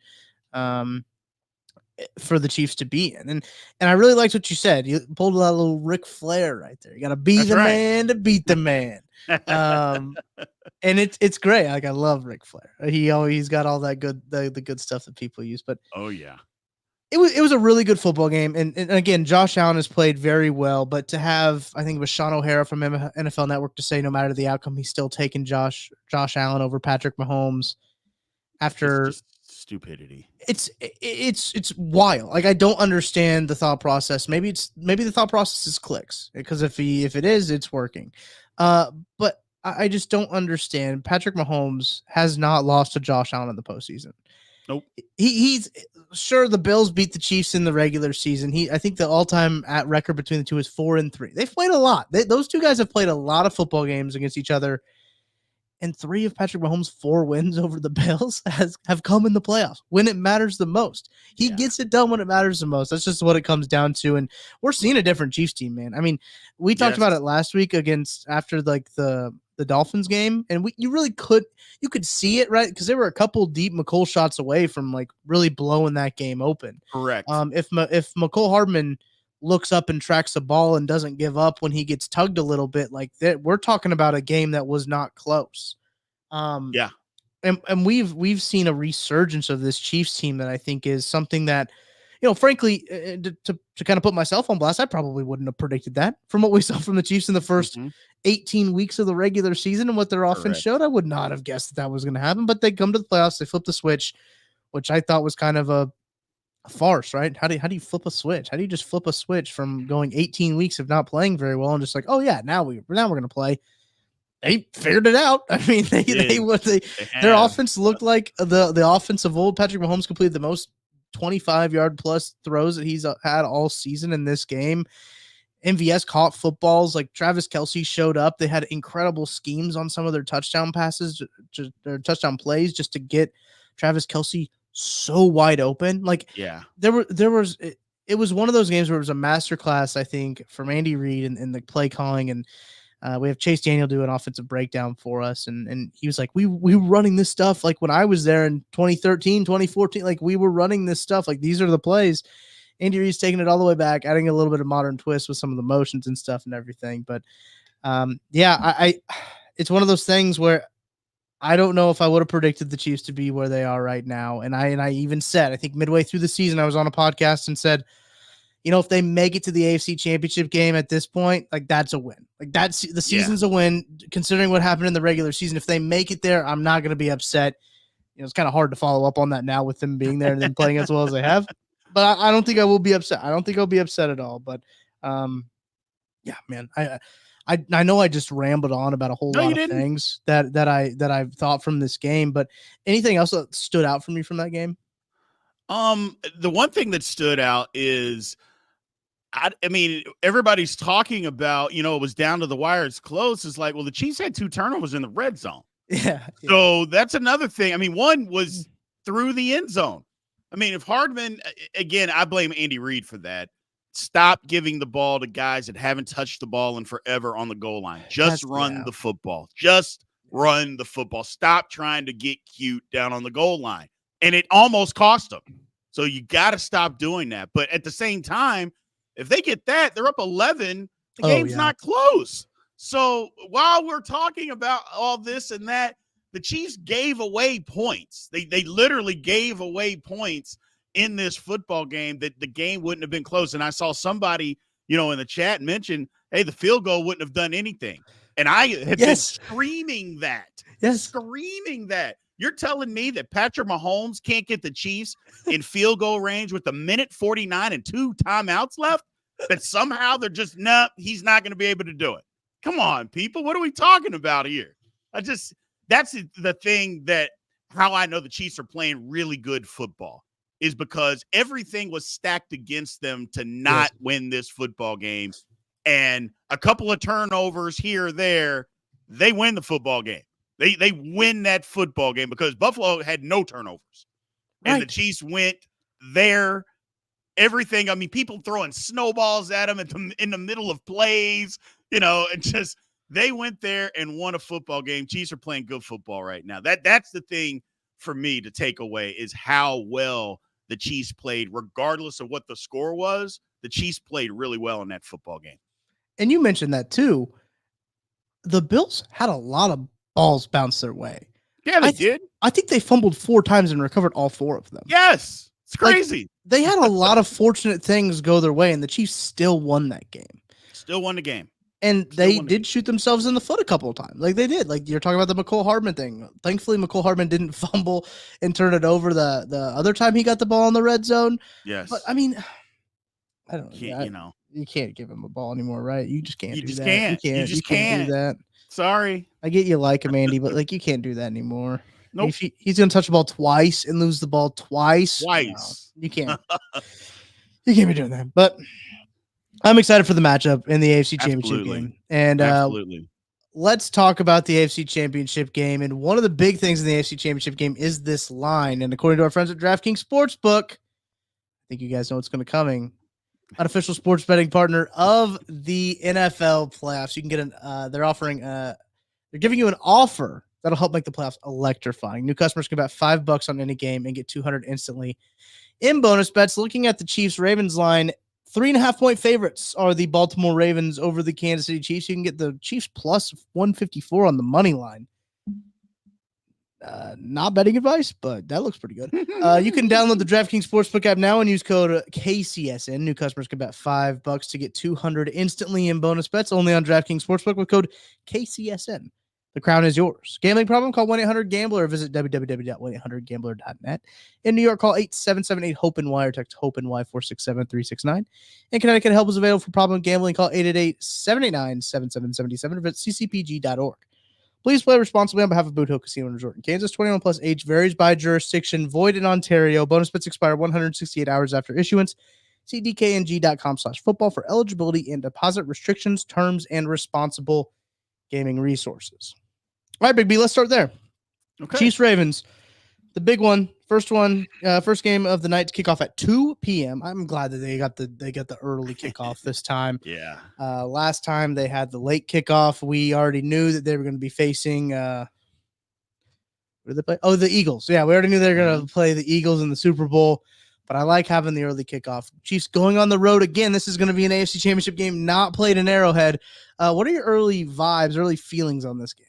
for the Chiefs to be in. And I really liked what you said. You pulled a little Ric Flair right there. You got to be That's the right. man to beat the man. And it's great. Like, I love Ric Flair. He's got all that good, the good stuff that people use. But oh yeah, it was a really good football game. And again, Josh Allen has played very well. But to have, I think it was Sean O'Hara from NFL Network to say, no matter the outcome, he's still taking Josh Allen over Patrick Mahomes after. It's just stupidity. It's wild. Like, I don't understand the thought process. Maybe the thought process is clicks, because if it is, it's working. But I just don't understand. Patrick Mahomes has not lost to Josh Allen in the postseason. Nope. He's sure the Bills beat the Chiefs in the regular season. I think the all-time record between the two is 4-3. They've played a lot. Those two guys have played a lot of football games against each other. And 3 of Patrick Mahomes' 4 wins over the Bills have come in the playoffs when it matters the most. He gets it done when it matters the most. That's just what it comes down to. And we're seeing a different Chiefs team, man. I mean, we talked about it last week after like the Dolphins game, and you could see it, right? Because there were a couple deep McColl shots away from like really blowing that game open. Correct. If McColl Hardman looks up and tracks the ball and doesn't give up when he gets tugged a little bit, like that, we're talking about a game that was not close. And we've seen a resurgence of this Chiefs team that I think is something that, frankly, to kind of put myself on blast, I probably wouldn't have predicted that from what we saw from the Chiefs in the first 18 weeks of the regular season and what their offense showed. I would not have guessed that was going to happen, but they come to the playoffs, they flip the switch, which I thought was kind of a farce, right? How do you flip a switch? How do you just flip a switch from going 18 weeks of not playing very well and just like, oh yeah, now we're going to play? They figured it out. I mean, their offense looked like the offense of old. Patrick Mahomes completed the most 25-yard plus throws that he's had all season in this game. MVS caught footballs. Like, Travis Kelce showed up. They had incredible schemes on some of their touchdown passes, their touchdown plays, just to get Travis Kelce so wide open. Like, it was one of those games where it was a masterclass, I think, from Andy Reid in the play calling. And we have Chase Daniel do an offensive breakdown for us. And he was like, we were running this stuff like when I was there in 2013, 2014, like we were running this stuff. Like, these are the plays. Andy Reid's taking it all the way back, adding a little bit of modern twist with some of the motions and stuff and everything. But it's one of those things where I don't know if I would have predicted the Chiefs to be where they are right now. And I even said, I think midway through the season, I was on a podcast and said, if they make it to the AFC Championship game at this point, like, that's a win. Like, that's the season's a win, considering what happened in the regular season. If they make it there, I'm not going to be upset. It's kind of hard to follow up on that now with them being there and then playing as well as they have. But I don't think I will be upset. I don't think I'll be upset at all. But man, I know I just rambled on about a whole lot of things that I thought from this game. But anything else that stood out for me from that game? The one thing that stood out is, I mean, everybody's talking about, it was down to the wire, it's close. It's like, well, the Chiefs had 2 turnovers in the red zone. Yeah. So that's another thing. I mean, one was through the end zone. I mean, if Hardman, again, I blame Andy Reid for that. Stop giving the ball to guys that haven't touched the ball in forever on the goal line. Just run the football. Just run the football. Stop trying to get cute down on the goal line. And it almost cost them. So you got to stop doing that. But at the same time, if they get that, they're up 11. The game's not close. So while we're talking about all this and that, the Chiefs gave away points. They literally gave away points in this football game that the game wouldn't have been close. And I saw somebody, in the chat mention, hey, the field goal wouldn't have done anything. And I have been screaming that. Screaming that. You're telling me that Patrick Mahomes can't get the Chiefs in field goal range with 1:49 and 2 timeouts left? That somehow they're just, he's not going to be able to do it. Come on, people. What are we talking about here? That's the thing that how I know the Chiefs are playing really good football is because everything was stacked against them to not win this football game. And a couple of turnovers here or there, they win the football game. They win that football game because Buffalo had no turnovers. And the Chiefs went there. Everything. I mean, people throwing snowballs at them in the middle of plays, and just they went there and won a football game. Chiefs are playing good football right now. That's the thing for me to take away is how well the Chiefs played, regardless of what the score was. The Chiefs played really well in that football game. And you mentioned that too. The Bills had a lot of balls bounce their way. Yeah, they did. I think they fumbled 4 times and recovered all 4 of them. Yes. It's crazy. They had a lot of fortunate things go their way, and the Chiefs still won that game. Still won the game. And they did shoot themselves in the foot a couple of times. Like they did. Like you're talking about the McCole Hardman thing. Thankfully, McCole Hardman didn't fumble and turn it over the other time he got the ball in the red zone. Yes. But I mean, I don't know. You can't give him a ball anymore, right? You just can't You do just that. can't. You just can't do that. Sorry. I get you like him, Andy, but like you can't do that anymore. Nope. If he's going to touch the ball twice and lose the ball twice. Twice. No, you can't. You can't be doing that. But I'm excited for the matchup in the AFC Championship game. And absolutely. Let's talk about the AFC Championship game. And one of the big things in the AFC Championship game is this line. And according to our friends at DraftKings Sportsbook, I think you guys know what's going to coming. Unofficial sports betting partner of the NFL playoffs. You can get they're giving you an offer that'll help make the playoffs electrifying. New customers can bet $5 on any game and get $200 instantly in bonus bets. Looking at the Chiefs-Ravens line, 3.5-point favorites are the Baltimore Ravens over the Kansas City Chiefs. You can get the Chiefs plus 154 on the money line. Not betting advice, but that looks pretty good. You can download the DraftKings Sportsbook app now and use code KCSN. New customers can bet $5 to get $200 instantly in bonus bets only on DraftKings Sportsbook with code KCSN. The crown is yours. Gambling problem? Call 1-800-GAMBLER or visit www.1800gambler.net. In New York, call 877-8-HOPE-NY or text HOPE-NY 467-369. In Connecticut, help is available for problem gambling. Call 888-789-7777 or visit ccpg.org. Please play responsibly on behalf of Boot Hill Casino and Resort in Kansas. 21 plus age varies by jurisdiction. Void in Ontario. Bonus bets expire 168 hours after issuance. See dkng.com/football for eligibility and deposit restrictions, terms, and responsible gaming resources. All right, Big B, let's start there. Okay. Chiefs Ravens, the big one, first game of the night to kick off at 2 p.m. I'm glad that they got the early kickoff this time. Yeah. Last time they had the late kickoff. We already knew that they were going to be facing what did they play? Oh, the Eagles. Yeah, we already knew they were going to play the Eagles in the Super Bowl. But I like having the early kickoff. Chiefs going on the road again. This is going to be an AFC Championship game, not played in Arrowhead. What are your early vibes, early feelings on this game?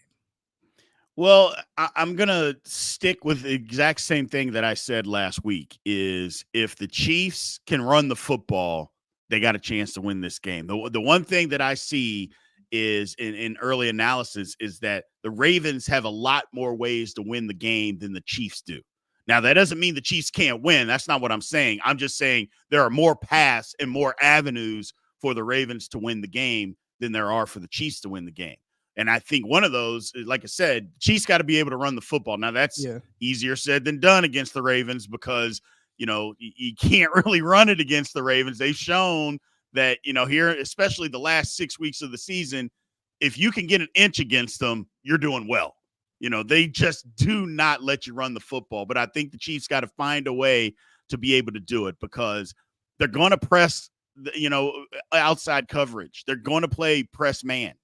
Well, I'm going to stick with the exact same thing that I said last week is if the Chiefs can run the football, they got a chance to win this game. The one thing that I see is in early analysis is that the Ravens have a lot more ways to win the game than the Chiefs do. Now, that doesn't mean the Chiefs can't win. That's not what I'm saying. I'm just saying there are more paths and more avenues for the Ravens to win the game than there are for the Chiefs to win the game. And I think one of those, like I said, Chiefs got to be able to run the football. Now, that's easier said than done against the Ravens because, you can't really run it against the Ravens. They've shown that, here, especially the last 6 weeks of the season, if you can get an inch against them, you're doing well. They just do not let you run the football. But I think the Chiefs got to find a way to be able to do it because they're going to press, outside coverage. They're going to play press man.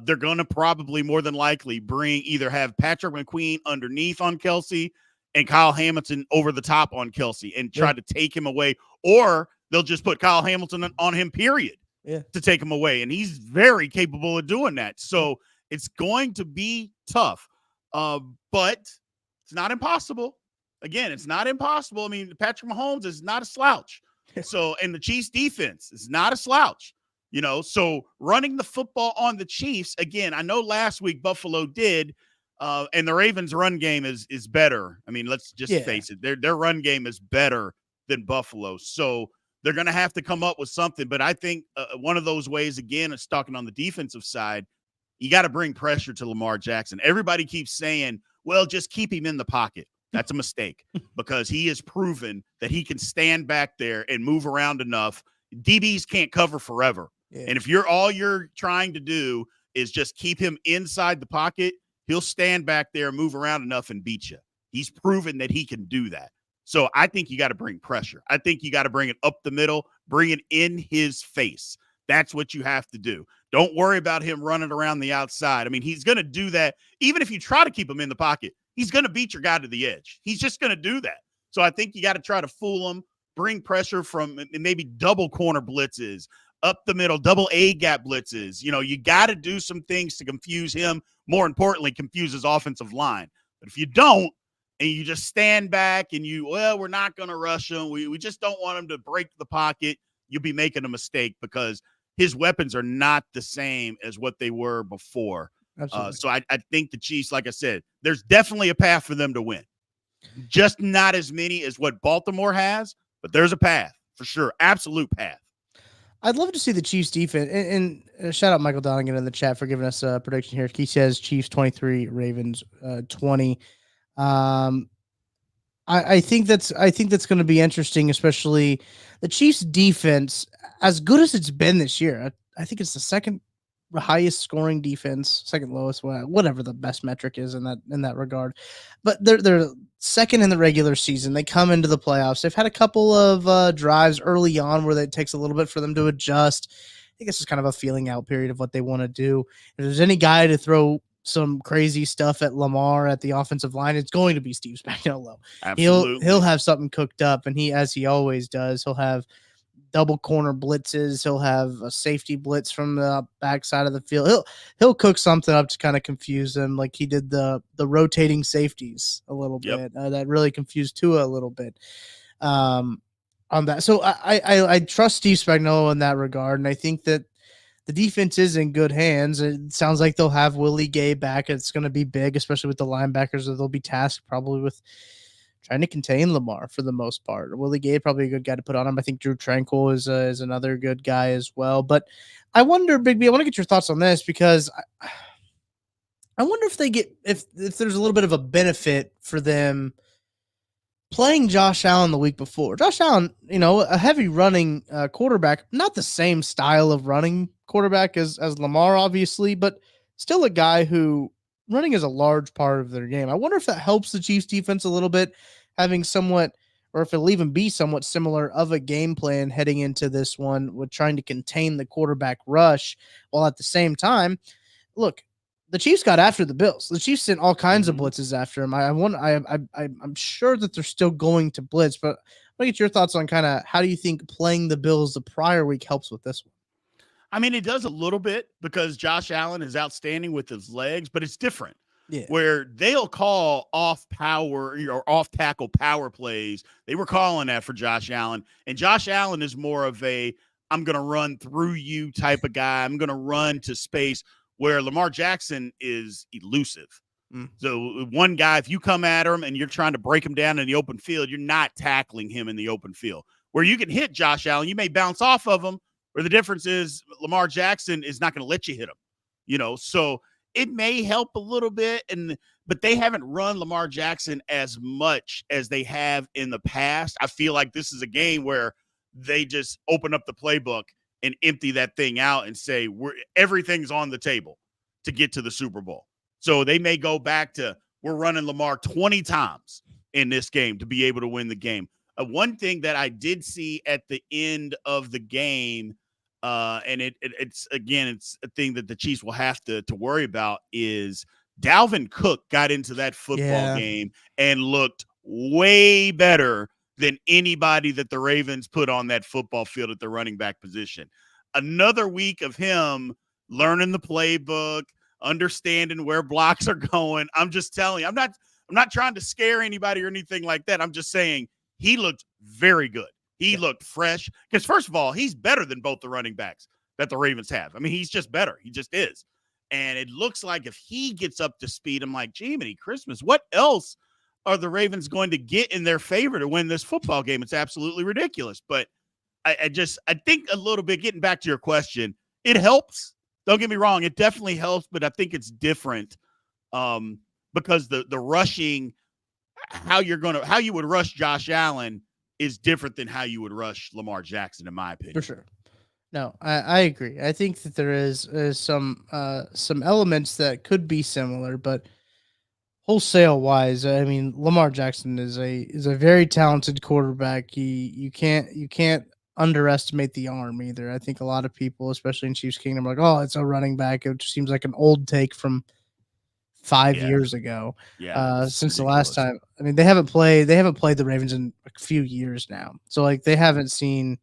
They're going to probably more than likely have Patrick McQueen underneath on Kelsey and Kyle Hamilton over the top on Kelsey and try to take him away. Or they'll just put Kyle Hamilton on him, period, to take him away. And he's very capable of doing that. So it's going to be tough. But it's not impossible. Again, it's not impossible. I mean, Patrick Mahomes is not a slouch. And the Chiefs defense is not a slouch, so running the football on the Chiefs, again, I know last week Buffalo did, and the Ravens run game is better. I mean, let's just face it. Their run game is better than Buffalo. So they're going to have to come up with something. But I think one of those ways, again, is talking on the defensive side. You got to bring pressure to Lamar Jackson. Everybody keeps saying, well, just keep him in the pocket. That's a mistake because he has proven that he can stand back there and move around enough. DBs can't cover forever. Yeah. And if all you're trying to do is just keep him inside the pocket, he'll stand back there, move around enough and beat you. He's proven that he can do that. So I think you got to bring pressure. I think you got to bring it up the middle, bring it in his face. That's what you have to do. Don't worry about him running around the outside. I mean, he's going to do that. Even if you try to keep him in the pocket, he's going to beat your guy to the edge. He's just going to do that. So I think you got to try to fool them, bring pressure from maybe double corner blitzes, up the middle, double A gap blitzes. You got to do some things to confuse him. More importantly, confuse his offensive line. But if you don't, and you just stand back and we're not going to rush him. We just don't want him to break the pocket. You'll be making a mistake because his weapons are not the same as what they were before. So I think the Chiefs, like I said, there's definitely a path for them to win. Just not as many as what Baltimore has, but there's a path for sure. Absolute path. I'd love to see the Chiefs defense. And shout out Michael Donegan in the chat for giving us a prediction here. He says Chiefs 23, Ravens 20. I think that's going to be interesting, especially the Chiefs defense, as good as it's been this year. I think it's the second highest scoring defense, second lowest, whatever the best metric is in that regard. But they're second in the regular season. They come into the playoffs. They've had a couple of drives early on where it takes a little bit for them to adjust. I think it's just kind of a feeling out period of what they want to do. If there's any guy to throw some crazy stuff at Lamar at the offensive line, it's going to be Steve Spagnuolo. Absolutely. He'll have something cooked up, and as he always does, he'll have double corner blitzes. He'll have a safety blitz from the backside of the field. He'll cook something up to kind of confuse them, like he did the rotating safeties a little bit. That really confused Tua a little bit on that. So I trust Steve Spagnuolo in that regard, and I think that the defense is in good hands. It sounds like they'll have Willie Gay back. It's going to be big, especially with the linebackers. They'll be tasked probably with trying to contain Lamar for the most part. Willie Gay, probably a good guy to put on him. I think Drew Tranquil is another good guy as well. But I wonder, Big B, I want to get your thoughts on this because I wonder if there's a little bit of a benefit for them playing Josh Allen the week before. Josh Allen, a heavy running quarterback, not the same style of running quarterback as Lamar, obviously, but still a guy who running is a large part of their game. I wonder if that helps the Chiefs defense a little bit, having somewhat, or if it'll even be somewhat similar of a game plan heading into this one with trying to contain the quarterback rush, while at the same time, look, the Chiefs got after the Bills. The Chiefs sent all kinds of blitzes after him. I'm sure that they're still going to blitz, but I want to get your thoughts on kind of how do you think playing the Bills the prior week helps with this one? I mean, it does a little bit because Josh Allen is outstanding with his legs, but it's different. Yeah. Where they'll call off power or off tackle power plays. They were calling that for Josh Allen. And Josh Allen is more of I'm going to run through you type of guy. I'm going to run to space, where Lamar Jackson is elusive. So one guy, if you come at him and you're trying to break him down in the open field, you're not tackling him in the open field. Where you can hit Josh Allen, you may bounce off of him, where the difference is Lamar Jackson is not going to let you hit him, so it may help a little bit. But they haven't run Lamar Jackson as much as they have in the past. I feel like this is a game where they just open up the playbook and empty that thing out and say, everything's on the table to get to the Super Bowl. So they may go back to, we're running Lamar 20 times in this game to be able to win the game. One thing that I did see at the end of the game, and it's a thing that the Chiefs will have to worry about, is Dalvin Cook got into that football game and looked way better than anybody that the Ravens put on that football field at the running back position. Another week of him learning the playbook, understanding where blocks are going. I'm just telling you, I'm not trying to scare anybody or anything like that. I'm just saying he looked very good. He looked fresh because, first of all, he's better than both the running backs that the Ravens have. I mean, he's just better. He just is. And it looks like if he gets up to speed, I'm like, Jiminy Christmas, what else are the Ravens going to get in their favor to win this football game? It's absolutely ridiculous. But I think a little bit, getting back to your question, it helps. Don't get me wrong. It definitely helps, but I think it's different because the rushing, how you would rush Josh Allen is different than how you would rush Lamar Jackson, in my opinion. For sure. No, I agree. I think that there is some elements that could be similar, but wholesale wise, I mean, Lamar Jackson is a very talented quarterback. You can't underestimate the arm either. I think a lot of people, especially in Chiefs Kingdom, are like, oh, it's a running back. It just seems like an old take from 5 years ago. Yeah, Since the ridiculous. last time. I mean, they haven't played the Ravens in a few years now. So like they haven't seen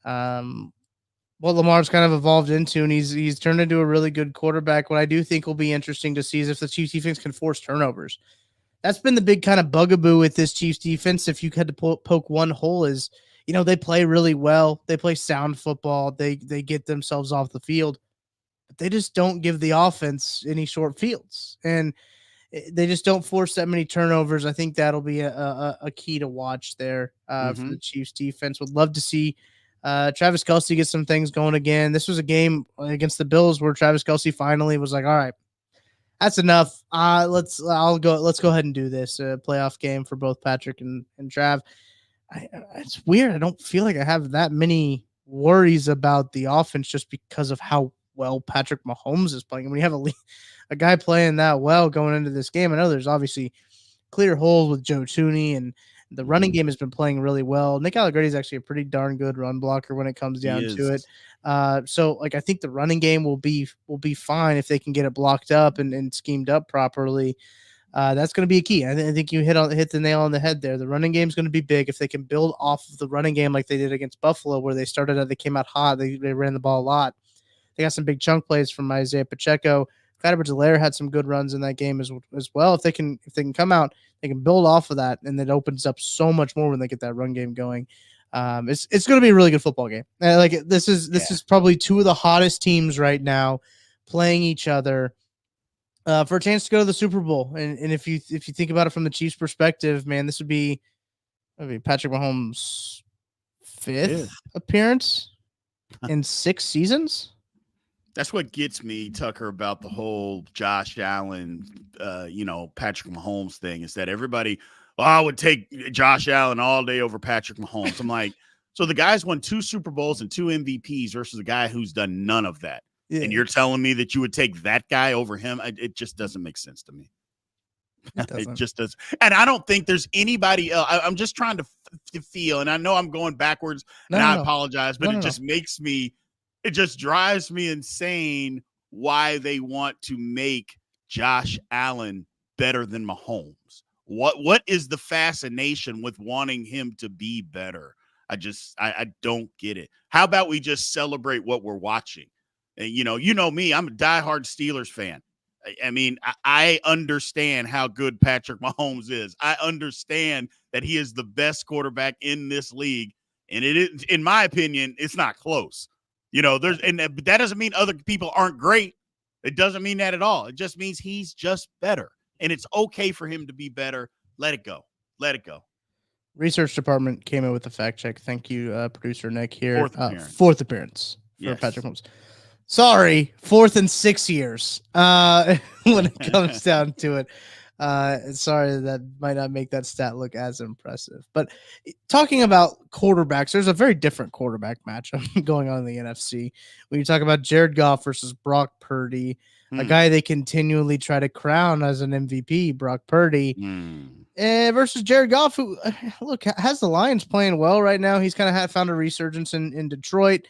what Lamar's kind of evolved into, and he's turned into a really good quarterback. What I do think will be interesting to see is if the Chiefs defense can force turnovers. That's been the big kind of bugaboo with this Chiefs defense. If you had to poke one hole, is they play really well, they play sound football, they get themselves off the field, but they just don't give the offense any short fields, and they just don't force that many turnovers. I think that'll be a key to watch there for the Chiefs defense. Would love to see Travis Kelce get some things going again. This was a game against the Bills where Travis Kelce finally was like, all right, that's enough. Let's go ahead and do this playoff game for both Patrick and Trav. It's weird. I don't feel like I have that many worries about the offense just because of how well Patrick Mahomes is playing. When you have a guy playing that well going into this game, I know there's obviously clear holes with Joe Thuney, and the running game has been playing really well. Nick Allegretti is actually a pretty darn good run blocker when it comes down to it. So like I think the running game will be fine if they can get it blocked up and schemed up properly. That's going to be a key. I think you hit the nail on the head there. The running game is going to be big if they can build off of the running game like they did against Buffalo, where they came out hot. They ran the ball a lot. They got some big chunk plays from Isaiah Pacheco. Clyde Edwards-Helaire had some good runs in that game as well. If they can come out, they can build off of that, and it opens up so much more when they get that run game going. It's going to be a really good football game. This is probably two of the hottest teams right now playing each other for a chance to go to the Super Bowl. And if you think about it from the Chiefs' perspective, man, this would be Patrick Mahomes' fifth appearance in 6 seasons. That's what gets me, Tucker, about the whole Josh Allen, Patrick Mahomes thing, is that everybody, I would take Josh Allen all day over Patrick Mahomes. I'm like, so the guy's won 2 Super Bowls and 2 MVPs versus a guy who's done none of that. Yeah. And you're telling me that you would take that guy over him? It just doesn't make sense to me. It just does. And I don't think there's anybody else. I'm just trying to feel, and I know I'm going backwards, I apologize, but it just drives me insane why they want to make Josh Allen better than Mahomes. What is the fascination with wanting him to be better? I don't get it. How about we just celebrate what we're watching? And you know me, I'm a diehard Steelers fan. I mean, I understand how good Patrick Mahomes is. I understand that he is the best quarterback in this league. And it is, in my opinion, it's not close. But that doesn't mean other people aren't great. It doesn't mean that at all. It just means he's just better. And it's okay for him to be better. Let it go. Research department came in with a fact check. Thank you, producer Nick here. Fourth appearance for Patrick Mahomes. Sorry, 4th in 6 years when it comes down to it. Sorry, that might not make that stat look as impressive. But talking about quarterbacks, there's a very different quarterback matchup going on in the NFC. When you talk about Jared Goff versus Brock Purdy, a guy they continually try to crown as an MVP, Brock Purdy, versus Jared Goff, who, look, has the Lions playing well right now. He's kind of found a resurgence in Detroit.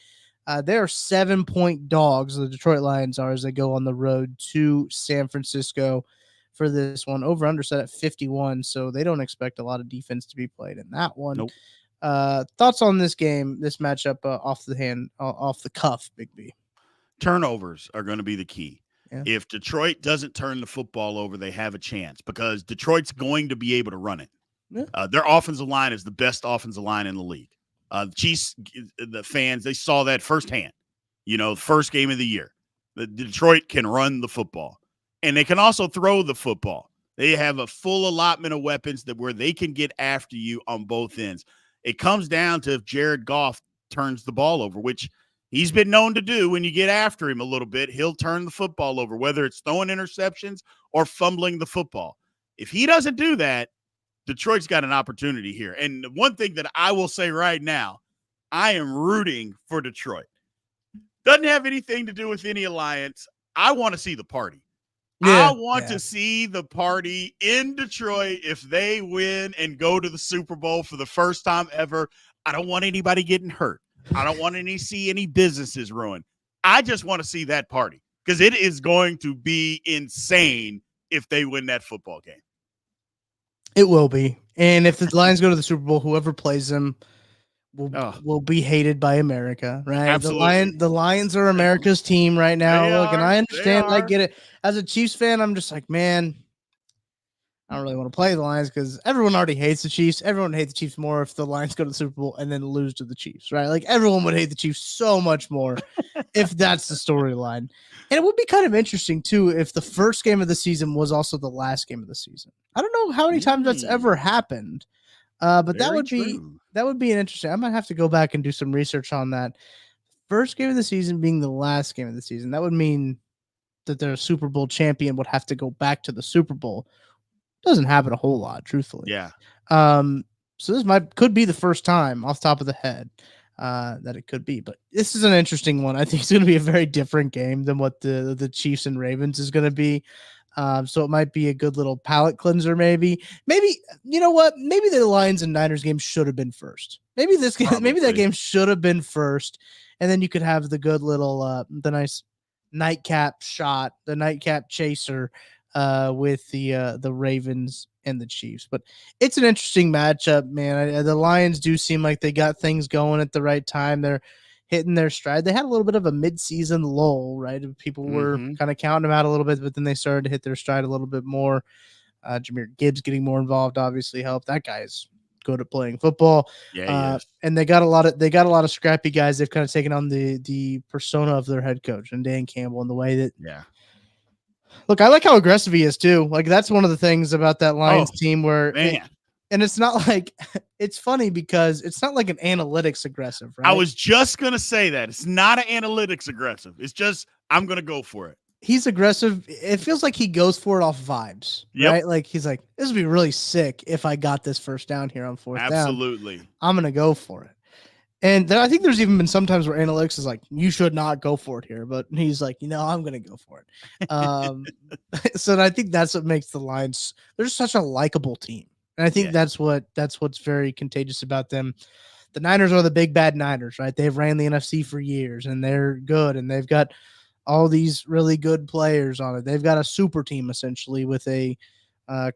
They are 7-point dogs. The Detroit Lions are, as they go on the road to San Francisco for this one. Over under set at 51, so they don't expect a lot of defense to be played in that one. Nope. Thoughts on this game, this matchup, off the cuff, Big B? Turnovers are going to be the key. Yeah. If Detroit doesn't turn the football over, they have a chance because Detroit's going to be able to run it. Yeah. Their offensive line is the best offensive line in the league. The Chiefs, the fans, they saw that firsthand. First game of the year. The Detroit can run the football. And they can also throw the football. They have a full allotment of weapons where they can get after you on both ends. It comes down to if Jared Goff turns the ball over, which he's been known to do. When you get after him a little bit, he'll turn the football over, whether it's throwing interceptions or fumbling the football. If he doesn't do that, Detroit's got an opportunity here. And one thing that I will say right now, I am rooting for Detroit. Doesn't have anything to do with any alliance. I want to see the party. I want to see the party in Detroit if they win and go to the Super Bowl for the first time ever. I don't want anybody getting hurt. I don't want to see any businesses ruined. I just want to see that party because it is going to be insane if they win that football game. It will be. And if the Lions go to the Super Bowl, whoever plays them will be hated by America, right? Absolutely. The Lions are America's team right now. They Look, and are. I They understand, I are. get it. As a Chiefs fan, I'm just like, man, I don't really want to play the Lions because everyone already hates the Chiefs. Everyone would hate the Chiefs more if the Lions go to the Super Bowl and then lose to the Chiefs, right? Like everyone would hate the Chiefs so much more if that's the storyline. And it would be kind of interesting too if the first game of the season was also the last game of the season. I don't know how many times that's ever happened, but that would be an interesting. I might have to go back and do some research on that. First game of the season being the last game of the season. That would mean that their Super Bowl champion would have to go back to the Super Bowl. Doesn't happen a whole lot, truthfully. Yeah. So this could be the first time off the top of the head that it could be, but this is an interesting one. I think it's going to be a very different game than what the Chiefs and Ravens is going to be. So it might be a good little palate cleanser. Maybe, you know what? Maybe the Lions and Niners game should have been first. Maybe this game, maybe that game should have been first. And then you could have the good little, the nice nightcap shot, the nightcap chaser, with the Ravens and the Chiefs. But it's an interesting matchup, man. The Lions do seem like they got things going at the right time. They're hitting their stride. They had a little bit of a mid-season lull, right? People were kind of counting them out a little bit, but then they started to hit their stride a little bit more. Jahmyr Gibbs getting more involved obviously helped. That guy's good at playing football. Yeah, and they got a lot of scrappy guys. They've kind of taken on the persona of their head coach and Dan Campbell in the way that Look, I like how aggressive he is too. Like that's one of the things about that Lions team where and it's not like it's funny because it's not like an analytics aggressive, right? I was just going to say that. It's not an analytics aggressive. It's just I'm going to go for it. He's aggressive. It feels like he goes for it off vibes, right? Like he's like, this would be really sick if I got this first down here on fourth down. Absolutely. I'm going to go for it. And I think there's even been some times where analytics is like, you should not go for it here. But he's like, I'm going to go for it. So I think that's what makes the Lions, they're just such a likable team. And I think that's what's very contagious about them. The Niners are the big bad Niners, right? They've ran the NFC for years and they're good. And they've got all these really good players on it. They've got a super team essentially with a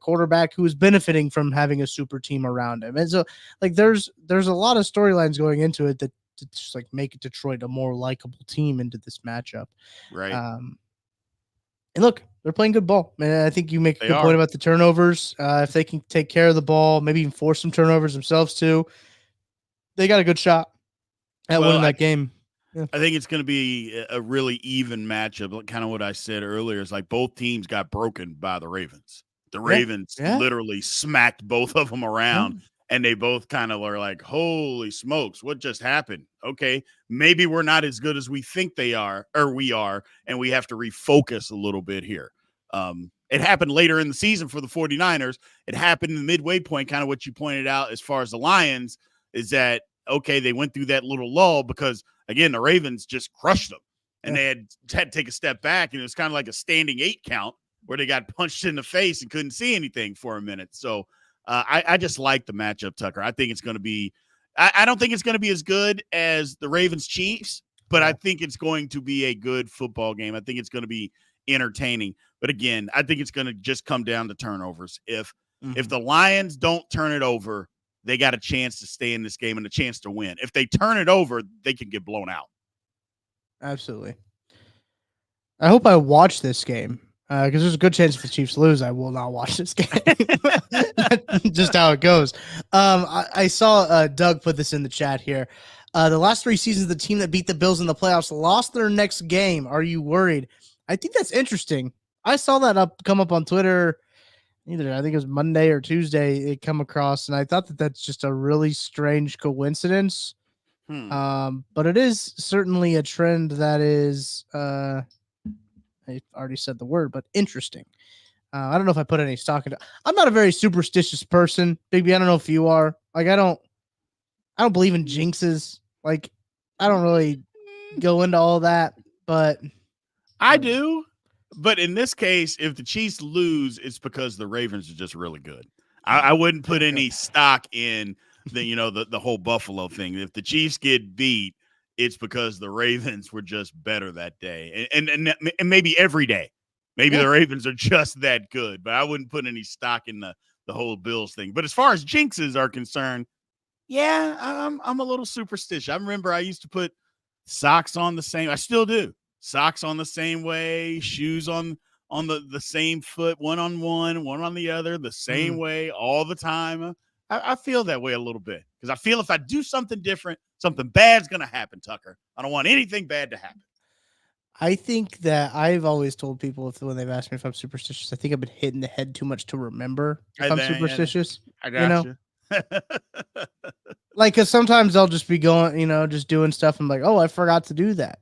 quarterback who is benefiting from having a super team around him. And so like there's a lot of storylines going into it that just like make Detroit a more likable team into this matchup. Right. And look, they're playing good ball. Man, I think you make a good point about the turnovers. If they can take care of the ball, maybe even force some turnovers themselves too, they got a good shot at winning that game. Yeah. I think it's going to be a really even matchup. Kind of what I said earlier is like both teams got broken by the Ravens. The Ravens literally smacked both of them around, and they both kind of are like, holy smokes, what just happened? Okay, maybe we're not as good as we think we are, and we have to refocus a little bit here. It happened later in the season for the 49ers. It happened in the midway point, kind of what you pointed out as far as the Lions, is that, okay, they went through that little lull because, again, the Ravens just crushed them, and they had to take a step back, and it was kind of like a standing 8 count where they got punched in the face and couldn't see anything for a minute. So I just like the matchup, Tucker. I think it's going to be – I don't think it's going to be as good as the Ravens-Chiefs, but I think it's going to be a good football game. I think it's going to be entertaining. But, again, I think it's going to just come down to turnovers. If the Lions don't turn it over, they got a chance to stay in this game and a chance to win. If they turn it over, they can get blown out. Absolutely. I hope I watch this game. Because there's a good chance if the Chiefs lose, I will not watch this game. Just how it goes. I saw Doug put this in the chat here. The last 3 seasons, the team that beat the Bills in the playoffs lost their next game. Are you worried? I think that's interesting. I saw that come up on Twitter. I think it was Monday or Tuesday it come across, and I thought that's just a really strange coincidence. But it is certainly a trend that is I already said the word, but interesting. I don't know if I put any stock into. I'm not a very superstitious person, Big B. I don't know if you are. Like, I don't believe in jinxes. Like, I don't really go into all that, but I do. But in this case, if the Chiefs lose, it's because the Ravens are just really good. I wouldn't put any stock in the whole Buffalo thing. If the Chiefs get beat, it's because the Ravens were just better that day, and maybe every day. Maybe the Ravens are just that good, but I wouldn't put any stock in the whole Bills thing. But as far as jinxes are concerned, yeah, I'm a little superstitious. I remember I used to put socks on the same. I still do. Socks on the same way, shoes on the same foot, one on the other, the same way all the time. I feel that way a little bit because I feel if I do something different, something bad's going to happen, Tucker. I don't want anything bad to happen. I think that I've always told people when they've asked me if I'm superstitious, I think I've been hit in the head too much to remember if I'm superstitious. I got you. Like, because sometimes I'll just be going, just doing stuff. I'm like, oh, I forgot to do that.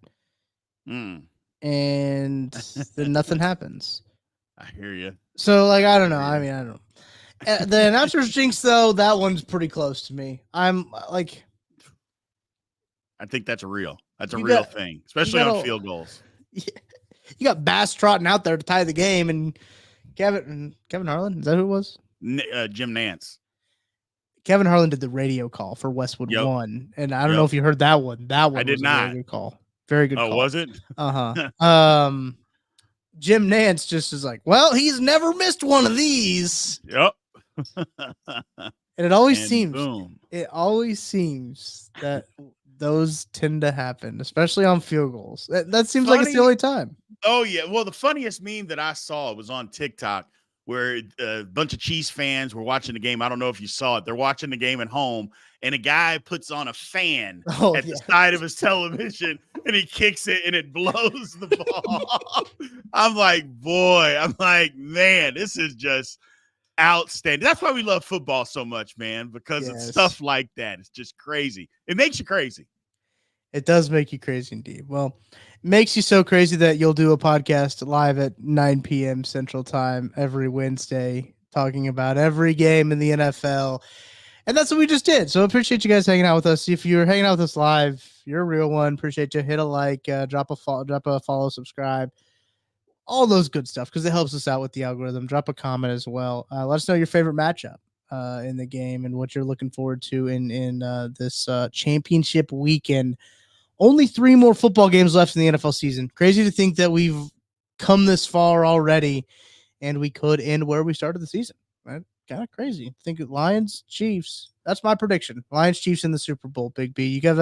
And then nothing happens. I hear you. So, like, I don't know. I mean, I don't know. The announcer's jinx, though, that one's pretty close to me. I'm like, I think that's a real thing, especially on field goals. Yeah. You got Bass trotting out there to tie the game, and Kevin Harlan, is that who it was? Jim Nance. Kevin Harlan did the radio call for Westwood 1, and I don't know if you heard that one. That one was a very good call. Very good call. Oh, was it? Jim Nance just is like, well, he's never missed one of these. Yep. And it always seems that those tend to happen, especially on field goals. That seems like it's the only time. Oh, yeah. Well, the funniest meme that I saw was on TikTok where a bunch of Chiefs fans were watching the game. I don't know if you saw it. They're watching the game at home, and a guy puts on a fan at the side of his television, and he kicks it, and it blows the ball. I'm like, man, this is just outstanding. That's why we love football so much, man, because it's stuff like that. It's just crazy. It makes you crazy. It does make you crazy indeed. Well, it makes you so crazy that you'll do a podcast live at 9 p.m. Central Time every Wednesday talking about every game in the NFL. And that's what we just did. So I appreciate you guys hanging out with us. If you're hanging out with us live, you're a real one. Appreciate you. Hit a like, drop a follow, subscribe, all those good stuff because it helps us out with the algorithm. Drop a comment as well. Let us know your favorite matchup in the game and what you're looking forward to in this championship weekend. Only 3 more football games left in the NFL season. Crazy to think that we've come this far already and we could end where we started the season. Right? Kind of crazy. Think of Lions, Chiefs. That's my prediction. Lions, Chiefs in the Super Bowl. Big B. You got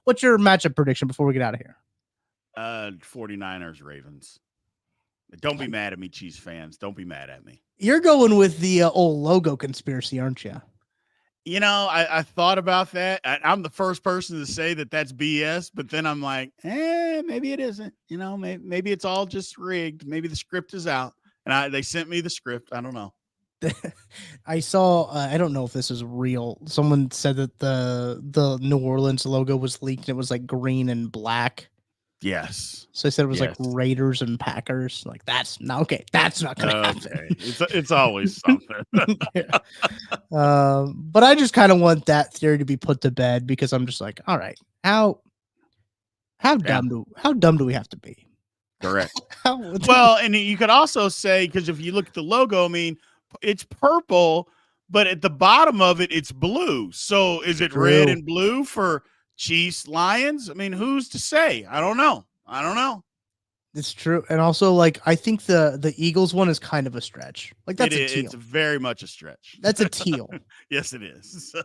what's your matchup prediction before we get out of here? 49ers, Ravens. Don't be mad at me, Chiefs fans. Don't be mad at me. You're going with the old logo conspiracy, aren't you? I thought about that. I'm the first person to say that that's BS, but then I'm like, maybe it isn't. Maybe it's all just rigged. Maybe the script is out, and they sent me the script. I don't know. I saw. I don't know if this is real. Someone said that the New Orleans logo was leaked. And it was like green and black. Yes. So they said it was like Raiders and Packers. Like that's not okay. That's not gonna happen. It's always something. But I just kind of want that theory to be put to bed because I'm just like, all right, how dumb do we have to be? Correct. Well, and you could also say because if you look at the logo, I mean, it's purple, but at the bottom of it, it's blue. So is it red and blue for Chiefs, Lions? I mean, who's to say? I don't know. It's true. And also, like, I think the Eagles one is kind of a stretch. Like, that's a teal. It's very much a stretch. That's a teal. Yes, it is.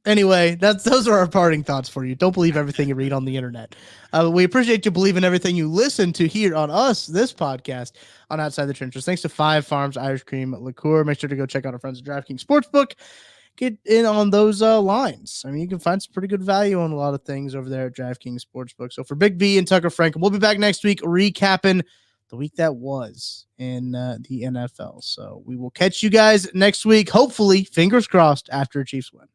Anyway, those are our parting thoughts for you. Don't believe everything you read on the internet. We appreciate you believing everything you listen to here on this podcast on Outside the Trenches. Thanks to 5 Farms Irish Cream Liqueur. Make sure to go check out our friends at DraftKings Sportsbook. Get in on those lines. I mean, you can find some pretty good value on a lot of things over there at DraftKings Sportsbook. So for Big B and Tucker Frank, we'll be back next week recapping the week that was in the NFL. So we will catch you guys next week, hopefully, fingers crossed, after a Chiefs win.